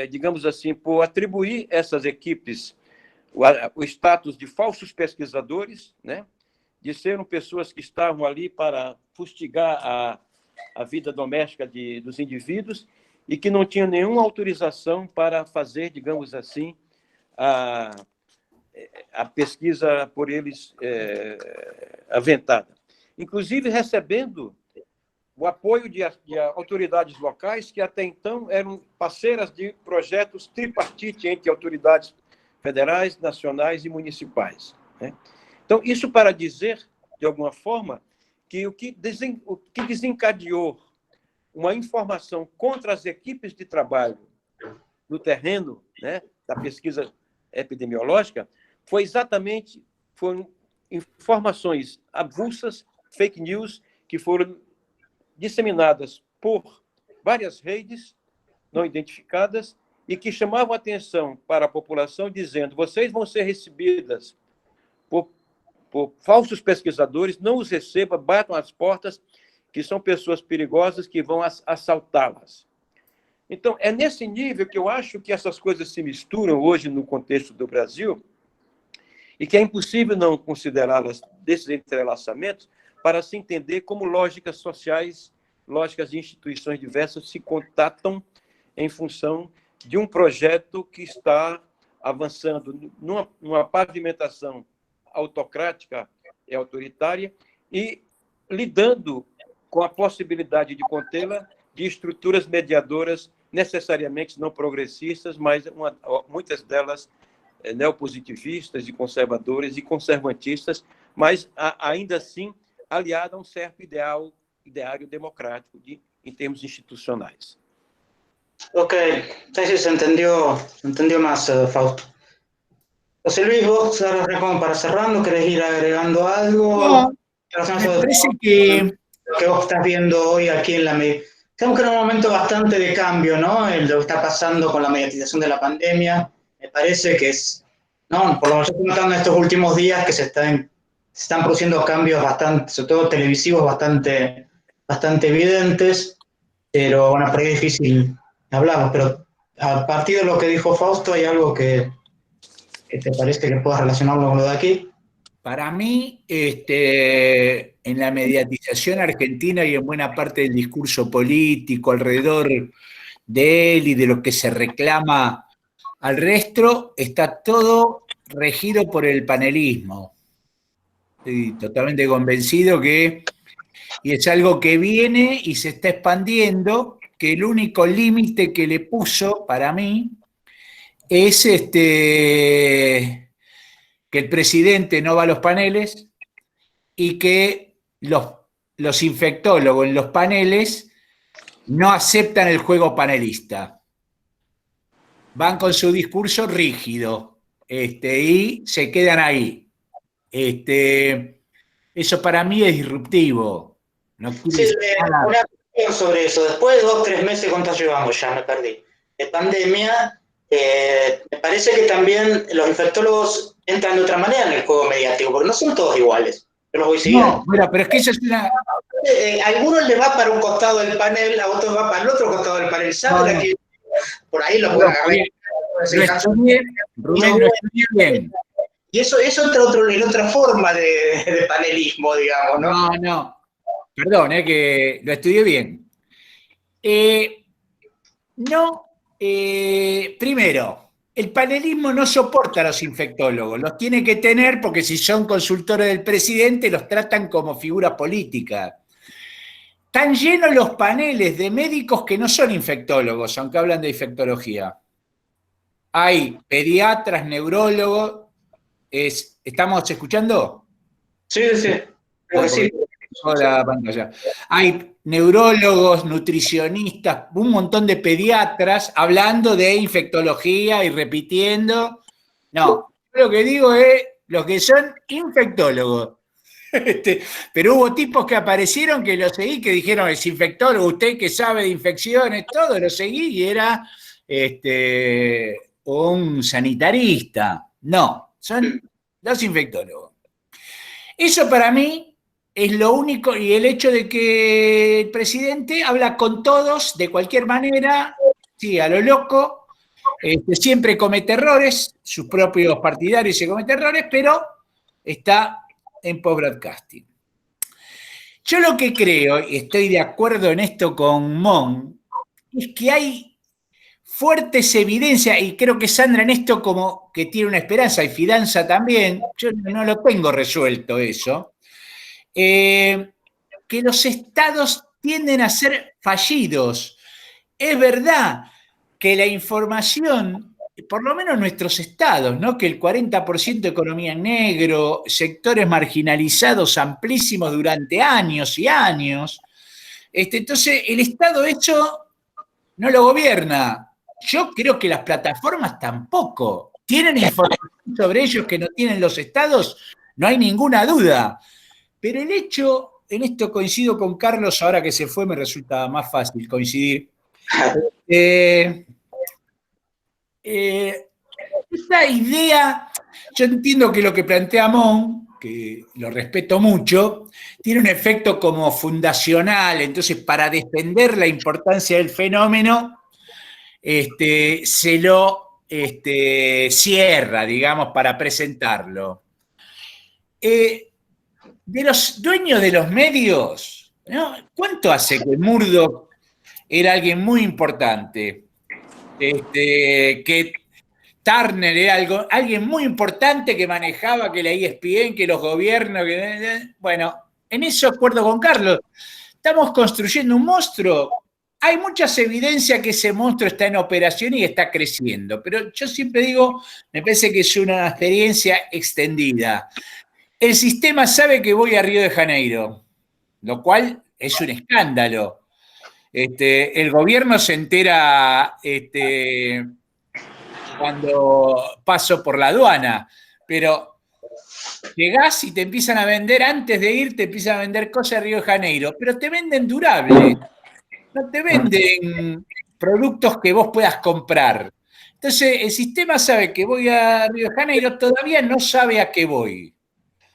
digamos assim, por atribuir essas equipes o status de falsos pesquisadores, né? De serem pessoas que estavam ali para fustigar a vida doméstica dos indivíduos e que não tinham nenhuma autorização para fazer, digamos assim, a pesquisa por eles aventada. Inclusive recebendo o apoio de autoridades locais que até então eram parceiras de projetos tripartite entre autoridades federais, nacionais e municipais, né? Então, isso para dizer, de alguma forma, que o que desencadeou uma informação contra as equipes de trabalho no terreno, né, da pesquisa epidemiológica foram informações avulsas, fake news, que foram disseminadas por várias redes não identificadas e que chamavam a atenção para a população, dizendo: vocês vão ser recebidas por falsos pesquisadores, não os receba, batam as portas, que são pessoas perigosas que vão assaltá-las. Então, é nesse nível que eu acho que essas coisas se misturam hoje no contexto do Brasil e que é impossível não considerá-las desses entrelaçamentos para se entender como lógicas sociais, lógicas de instituições diversas se contatam em função de um projeto que está avançando numa pavimentação autocrática e autoritária e lidando com a possibilidade de contê-la de estruturas mediadoras necessariamente não progressistas, mas muitas delas neopositivistas e conservadoras e conservantistas, mas ainda assim aliada a um certo ideário democrático em termos institucionais. Ok, sí, se entendió más, Fausto. José Luis, vos ahora como para cerrando, ¿querés ir agregando algo? No, me parece que Lo que vos estás viendo hoy aquí en la medida. Estamos en un momento bastante de cambio, ¿no? Lo que está pasando con la mediatización de la pandemia, me parece que es, ¿no? Por lo menos estoy notando en estos últimos días que se están produciendo cambios bastante, sobre todo televisivos, bastante evidentes, pero bueno, por ahí es difícil hablar, pero a partir de lo que dijo Fausto, ¿hay algo que te parece que puedas relacionarlo con lo de aquí? para mí, en la mediatización argentina y en buena parte del discurso político alrededor de él y de lo que se reclama al resto, está todo regido por el panelismo. Estoy totalmente convencido que, y es algo que viene y se está expandiendo, que el único límite que le puso para mí es que el presidente no va a los paneles y que los infectólogos en los paneles no aceptan el juego panelista. Van con su discurso rígido y se quedan ahí. Eso para mí es disruptivo. No Sí, una cuestión sobre eso. Después de 2 o 3 meses, ¿cuántos llevamos ya? Me perdí. De pandemia, me parece que también los infectólogos entran de otra manera en el juego mediático, porque no son todos iguales. Yo los voy siguiendo. No, mira, pero es que eso es una... A algunos les va para un costado del panel, a otros va para el otro costado del panel. ¿Saben? No. Por ahí lo pueden agarrar. Rubén, lo estudié bien. Y eso entra en otra forma de panelismo, digamos, ¿no? No. Perdón, que lo estudié bien. Primero, el panelismo no soporta a los infectólogos, los tiene que tener porque si son consultores del presidente los tratan como figuras políticas. Están llenos los paneles de médicos que no son infectólogos, aunque hablan de infectología. Hay pediatras, neurólogos. ¿Estamos escuchando? Sí. Creo que sí. La pantalla. Hay neurólogos, nutricionistas, un montón de pediatras hablando de infectología y repitiendo. No, lo que digo es los que son infectólogos. Pero hubo tipos que aparecieron que lo seguí, que dijeron, es infectólogo, usted que sabe de infecciones, todo, lo seguí y era un sanitarista. No, son los infectólogos. Eso para mí es lo único, y el hecho de que el presidente habla con todos de cualquier manera, sí, a lo loco, siempre comete errores, sus propios partidarios se cometen errores, pero está en post-broadcasting. Yo lo que creo, y estoy de acuerdo en esto con Mon, es que hay fuertes evidencias, y creo que Sandra en esto como que tiene una esperanza, y Fidanza también, yo no lo tengo resuelto eso, que los estados tienden a ser fallidos. Es verdad que la información, por lo menos nuestros estados, ¿no? Que el 40% de economía en negro, sectores marginalizados amplísimos durante años y años. Entonces, el Estado eso no lo gobierna. Yo creo que las plataformas tampoco. ¿Tienen información sobre ellos que no tienen los estados? No hay ninguna duda. Pero el hecho, en esto coincido con Carlos, ahora que se fue me resulta más fácil coincidir. Esta idea, yo entiendo que lo que plantea Mon, que lo respeto mucho, tiene un efecto como fundacional, entonces para defender la importancia del fenómeno, se lo cierra, digamos, para presentarlo. De los dueños de los medios, ¿no? ¿Cuánto hace que Murdoch era alguien muy importante? Que Turner era alguien muy importante que manejaba que la ESPN, que los gobiernos, bueno, en eso acuerdo con Carlos. Estamos construyendo un monstruo. Hay muchas evidencias que ese monstruo está en operación y está creciendo, pero yo siempre digo, me parece que es una experiencia extendida. el sistema sabe que voy a Río de Janeiro, lo cual es un escándalo. El gobierno se entera cuando paso por la aduana, pero llegás y te empiezan a vender, antes de ir te empiezan a vender cosas de Río de Janeiro, pero te venden durables, no te venden productos que vos puedas comprar. Entonces, el sistema sabe que voy a Río de Janeiro, todavía no sabe a qué voy,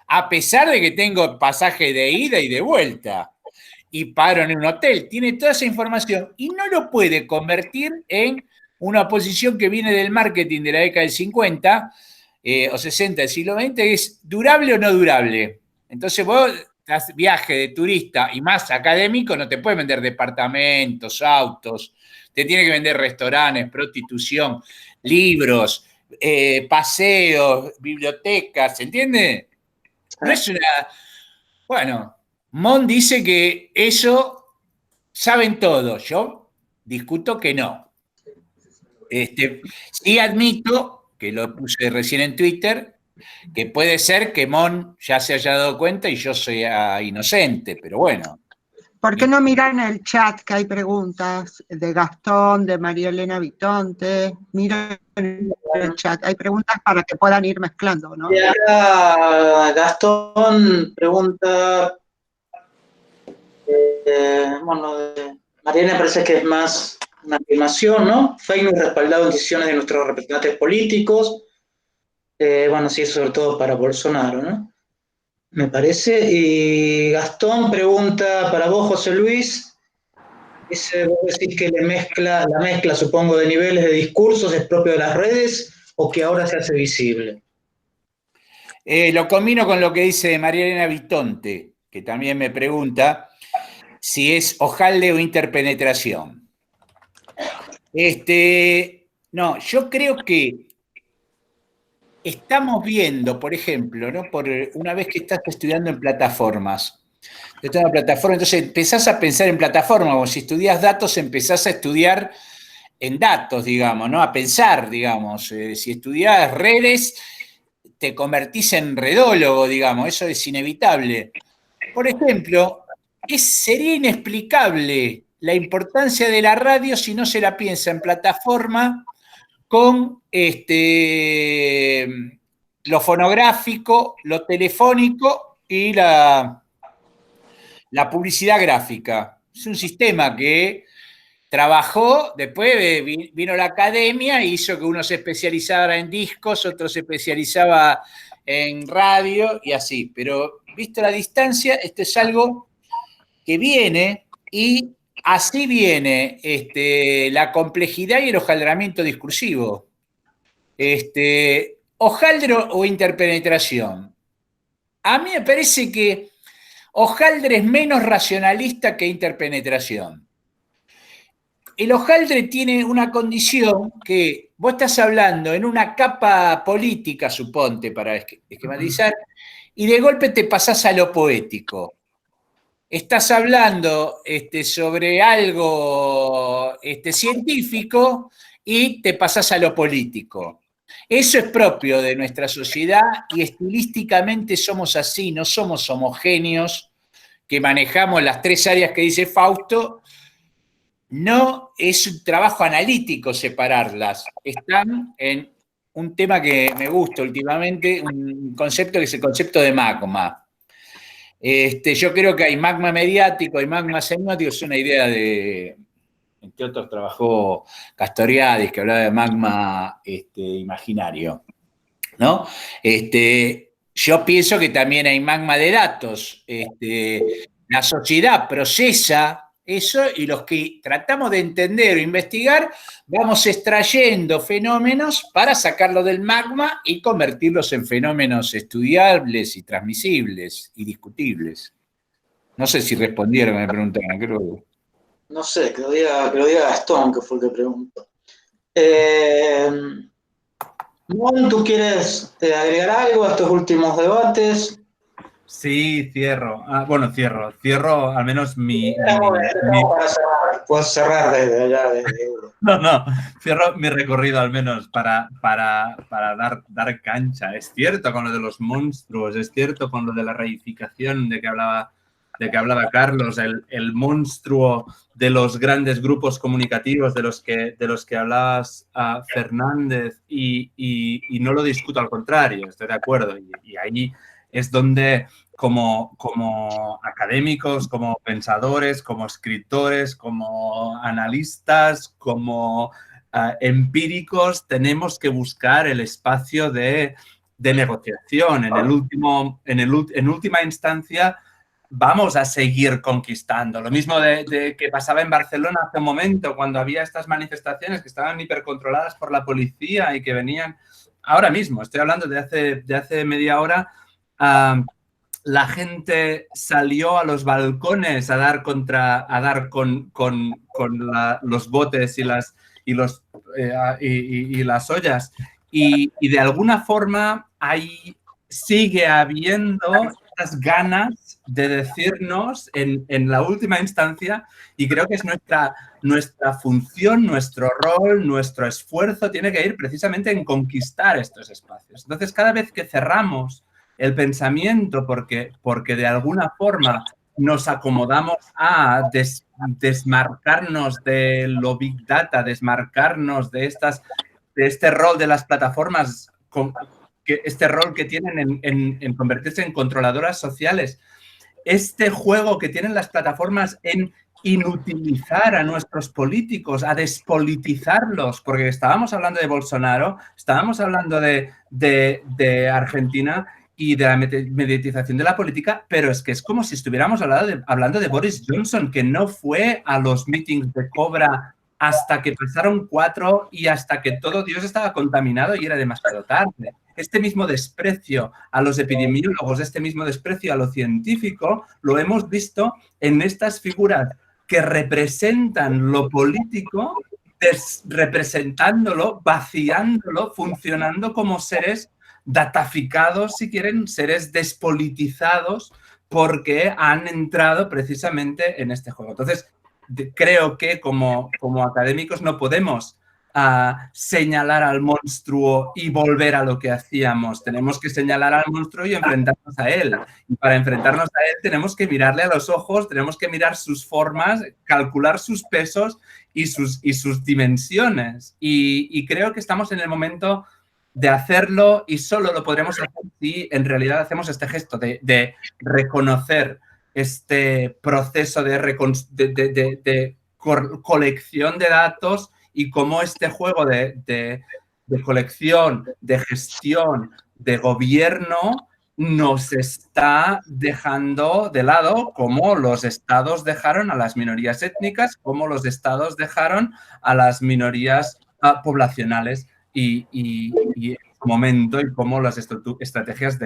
a pesar de que tengo pasaje de ida y de vuelta, y paro en un hotel, tiene toda esa información, y no lo puede convertir en una posición que viene del marketing de la década del 50 o 60 del siglo XX, es durable o no durable. Entonces vos, viaje de turista y más académico, no te puede vender departamentos, autos, te tiene que vender restaurantes, prostitución, libros, paseos, bibliotecas, ¿se entiende? No es una... Bueno, Mon dice que eso saben todo, yo discuto que no. Sí admito, que lo puse recién en Twitter, que puede ser que Mon ya se haya dado cuenta y yo sea inocente, pero bueno. ¿Por qué no miran el chat que hay preguntas de Gastón, de María Elena Vitonte? Miren el chat, hay preguntas para que puedan ir mezclando, ¿no? Y acá Gastón pregunta, bueno, María Elena parece que es más una afirmación, ¿no? Fake news respaldado en decisiones de nuestros representantes políticos. Bueno, sí, sobre todo para Bolsonaro, ¿no? Me parece. Y Gastón pregunta para vos, José Luis, dice, vos decís que la mezcla, supongo, de niveles de discursos es propio de las redes o que ahora se hace visible. Lo combino con lo que dice María Elena Vitonte, que también me pregunta si es hojaldre o interpenetración. No, yo creo que estamos viendo, por ejemplo, ¿no? Una vez que estás estudiando en plataformas, entonces empezás a pensar en plataformas, como si estudias datos, empezás a estudiar en datos, digamos, ¿no? A pensar, digamos. Si estudias redes, te convertís en redólogo, digamos, eso es inevitable. Por ejemplo, sería inexplicable la importancia de la radio si no se la piensa en plataforma con lo fonográfico, lo telefónico y la publicidad gráfica. Es un sistema que trabajó, después vino la academia e hizo que uno se especializara en discos, otro se especializaba en radio y así. Pero, visto la distancia, esto es algo que viene y así viene la complejidad y el hojaldramiento discursivo. ¿Hojaldre o interpenetración? A mí me parece que hojaldre es menos racionalista que interpenetración. El hojaldre tiene una condición que vos estás hablando en una capa política, suponte, para esquematizar, y de golpe te pasás a lo poético. Estás hablando sobre algo científico y te pasás a lo político. Eso es propio de nuestra sociedad y estilísticamente somos así, no somos homogéneos que manejamos las tres áreas que dice Fausto. No es un trabajo analítico separarlas. Están en un tema que me gusta últimamente, un concepto que es el concepto de magma. Yo creo que hay magma mediático, hay magma semiótico, es una idea de, entre otros trabajó Castoriadis, que hablaba de magma imaginario, ¿no? Yo pienso que también hay magma de datos. La sociedad procesa eso y los que tratamos de entender o investigar vamos extrayendo fenómenos para sacarlos del magma y convertirlos en fenómenos estudiables y transmisibles y discutibles. No sé si respondieron a mi pregunta, creo. No sé, que lo diga Gastón, que fue el que preguntó. Mon, ¿tú quieres agregar algo a estos últimos debates? Sí, cierro. Cierro al menos mi puedes cerrar desde allá, desde Euro. No, cierro mi recorrido al menos para dar cancha. Es cierto con lo de los monstruos, es cierto con lo de la reificación de que hablaba Carlos, el monstruo de los grandes grupos comunicativos de los que hablabas, Fernández, y no lo discuto, al contrario, estoy de acuerdo. Y ahí es donde como académicos, como pensadores, como escritores, como analistas, como empíricos, tenemos que buscar el espacio de negociación. En última instancia, vamos a seguir conquistando. Lo mismo de que pasaba en Barcelona hace un momento, cuando había estas manifestaciones que estaban hipercontroladas por la policía y que venían ahora mismo, estoy hablando de hace media hora, la gente salió a los balcones a dar con los botes y las ollas. Y de alguna forma ahí sigue habiendo estas ganas de decirnos en la última instancia, y creo que es nuestra función, nuestro rol, nuestro esfuerzo tiene que ir precisamente en conquistar estos espacios. Entonces, cada vez que cerramos el pensamiento porque de alguna forma nos acomodamos a desmarcarnos de lo big data, desmarcarnos de este rol de las plataformas, este rol que tienen en convertirse en controladoras sociales, este juego que tienen las plataformas en inutilizar a nuestros políticos, a despolitizarlos, porque estábamos hablando de Bolsonaro, estábamos hablando de Argentina y de la mediatización de la política, pero es que es como si estuviéramos hablando de Boris Johnson, que no fue a los meetings de Cobra hasta que pasaron 4 y hasta que todo Dios estaba contaminado y era demasiado tarde. Este mismo desprecio a los epidemiólogos, este mismo desprecio a lo científico, lo hemos visto en estas figuras que representan lo político, representándolo, vaciándolo, funcionando como seres dataficados, si quieren, seres despolitizados, porque han entrado precisamente en este juego. Entonces, creo que como académicos no podemos señalar al monstruo y volver a lo que hacíamos. Tenemos que señalar al monstruo y enfrentarnos a él. Y para enfrentarnos a él tenemos que mirarle a los ojos, tenemos que mirar sus formas, calcular sus pesos y sus dimensiones. Y creo que estamos en el momento de hacerlo, y solo lo podremos hacer si en realidad hacemos este gesto de reconocer este proceso de colección de datos, y cómo este juego de colección, de gestión, de gobierno nos está dejando de lado, como los estados dejaron a las minorías étnicas, como los estados dejaron a las minorías poblacionales y en su momento, y cómo las estrategias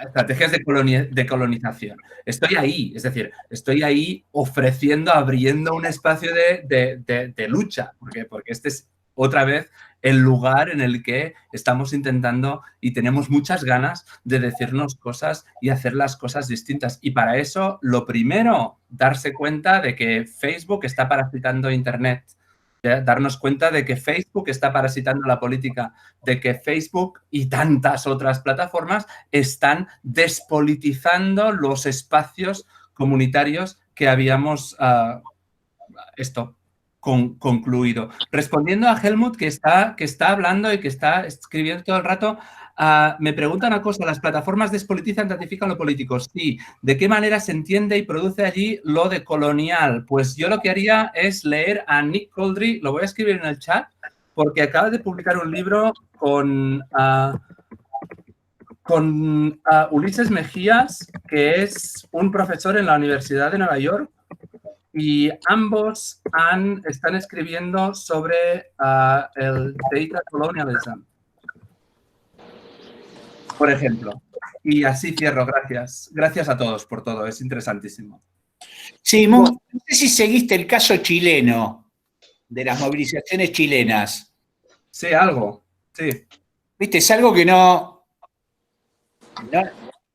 estrategias de colonización. Estoy ahí, es decir, estoy ahí ofreciendo, abriendo un espacio de lucha, porque este es otra vez el lugar en el que estamos intentando y tenemos muchas ganas de decirnos cosas y hacer las cosas distintas. Y para eso, lo primero, darse cuenta de que Facebook está parasitando Internet, darnos cuenta de que Facebook está parasitando la política, de que Facebook y tantas otras plataformas están despolitizando los espacios comunitarios que habíamos concluido. Respondiendo a Helmut, que está hablando y que está escribiendo todo el rato, me pregunta una cosa: ¿las plataformas despolitizan, ratifican lo político? Sí. ¿De qué manera se entiende y produce allí lo de colonial? Pues yo lo que haría es leer a Nick Couldry, lo voy a escribir en el chat, porque acaba de publicar un libro con Ulises Mejías, que es un profesor en la Universidad de Nueva York, y ambos están escribiendo sobre el data colonialism, por ejemplo. Y así cierro. Gracias. Gracias a todos por todo. Es interesantísimo. Sí, no sé si seguiste el caso chileno, de las movilizaciones chilenas. Sí, algo. Sí. Viste, es algo que no...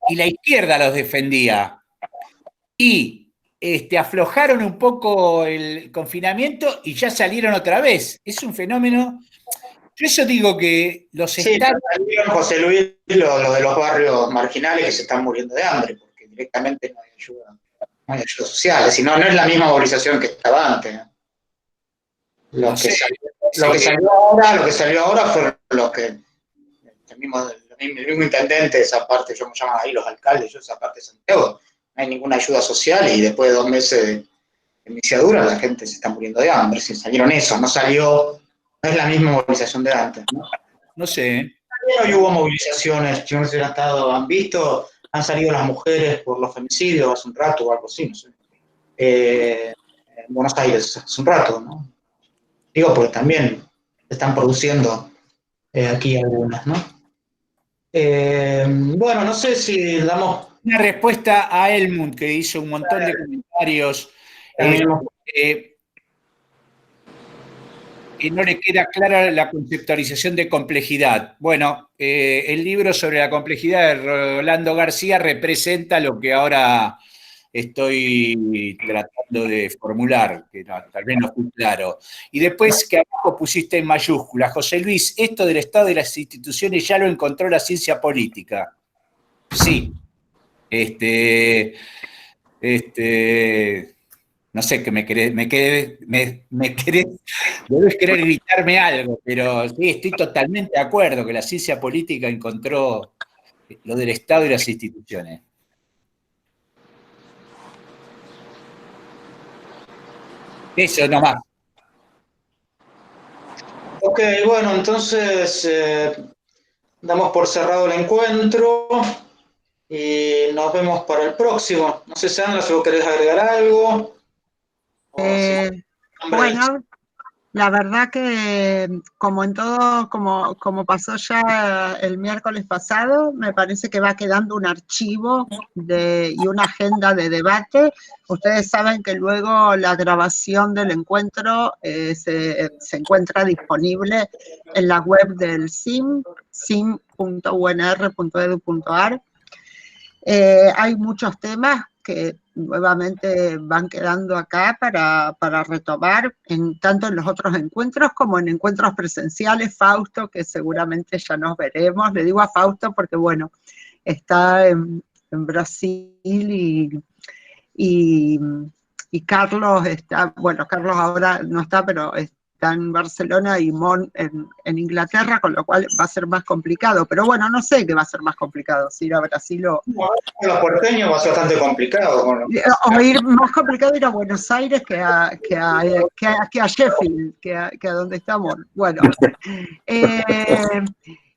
Y la izquierda los defendía. y aflojaron un poco el confinamiento y ya salieron otra vez. Es un fenómeno. Yo eso digo que los estados... José Luis, lo de los barrios marginales que se están muriendo de hambre, porque directamente no hay ayuda social. Si no, no es la misma movilización que estaba antes. Lo que salió ahora fueron los que el mismo intendente, esa parte, yo me llaman ahí los alcaldes, yo esa parte de Santiago, no hay ninguna ayuda social y después de 2 meses de iniciadura la gente se está muriendo de hambre. Si salieron eso, no es la misma movilización de antes, ¿no? No sé. Hoy hubo movilizaciones, si no se han visto, han salido las mujeres por los femicidios hace un rato o algo así, no sé. En Buenos Aires hace un rato, ¿no? Digo, porque también están produciendo aquí algunas, ¿no? Bueno, no sé si damos... Una respuesta a Elmund, que hizo un montón de comentarios. Y no le queda clara la conceptualización de complejidad. Bueno, el libro sobre la complejidad de Rolando García representa lo que ahora estoy tratando de formular, que no, tal vez no fue claro. Y después que abajo pusiste en mayúsculas, José Luis, esto del Estado y las instituciones ya lo encontró la ciencia política. Sí. No sé, que debes querer gritarme algo, pero sí, estoy totalmente de acuerdo que la ciencia política encontró lo del Estado y las instituciones. Eso nomás. Ok, bueno, entonces damos por cerrado el encuentro y nos vemos para el próximo. No sé, Sandra, si vos querés agregar algo. Bueno, la verdad que como en todo, como pasó ya el miércoles pasado, me parece que va quedando un archivo y una agenda de debate. Ustedes saben que luego la grabación del encuentro se encuentra disponible en la web del CIM, sim.unr.edu.ar. Hay muchos temas que nuevamente van quedando acá para retomar, tanto en los otros encuentros como en encuentros presenciales. Fausto, que seguramente ya nos veremos, le digo a Fausto porque, bueno, está en Brasil y Carlos está, bueno, Carlos ahora no está, pero está en Barcelona y Mon en Inglaterra, con lo cual va a ser más complicado. Pero bueno, no sé qué va a ser más complicado, si ir a Brasil o... Los porteños va a ser bastante complicado. O ir más complicado ir a Buenos Aires que a Sheffield, que a donde estamos. Bueno,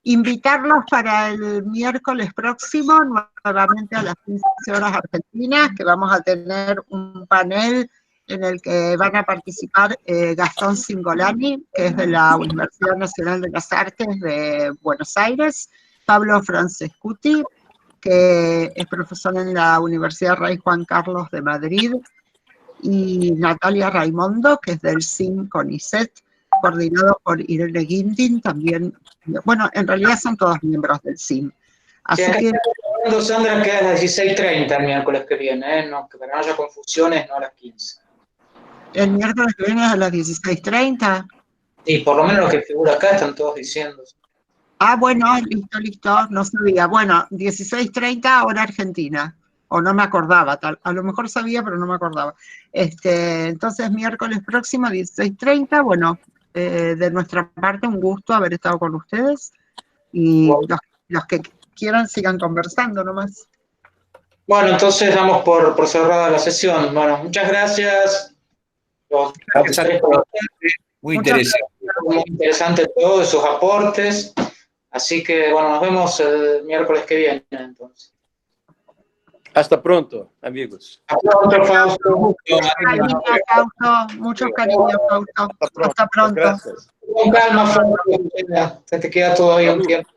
invitarlos para el miércoles próximo, nuevamente a las 15 horas argentinas, que vamos a tener un panel en el que van a participar Gastón Cingolani, que es de la Universidad Nacional de las Artes de Buenos Aires, Pablo Francescuti, que es profesor en la Universidad Rey Juan Carlos de Madrid, y Natalia Raimondo, que es del CIM CONICET, coordinado por Irene Guindin, también, bueno, en realidad son todos miembros del CIM. Así sí, que... Está Sandra, que es a las 16:30 el miércoles que viene, no, que para no haya confusiones, no a las 15. ¿El miércoles que viene es a las 16:30? Sí, por lo menos lo que figura acá están todos diciendo. Ah, bueno, listo, no sabía. Bueno, 16:30 hora argentina, o no me acordaba, a lo mejor sabía, pero no me acordaba. Entonces, miércoles próximo, 16:30, bueno, de nuestra parte, un gusto haber estado con ustedes, y wow, los que quieran sigan conversando nomás. Bueno, entonces damos por cerrada la sesión. Bueno, muchas gracias. Muy interesante. Muy interesante todos sus aportes. Así que, bueno, nos vemos el miércoles que viene, entonces. Hasta pronto, amigos. Hasta pronto, Fausto. Cariño, Fausto. Muchos cariños, Fausto. Hasta pronto. Gracias. Con calma, Fausto. Se te queda todavía un tiempo.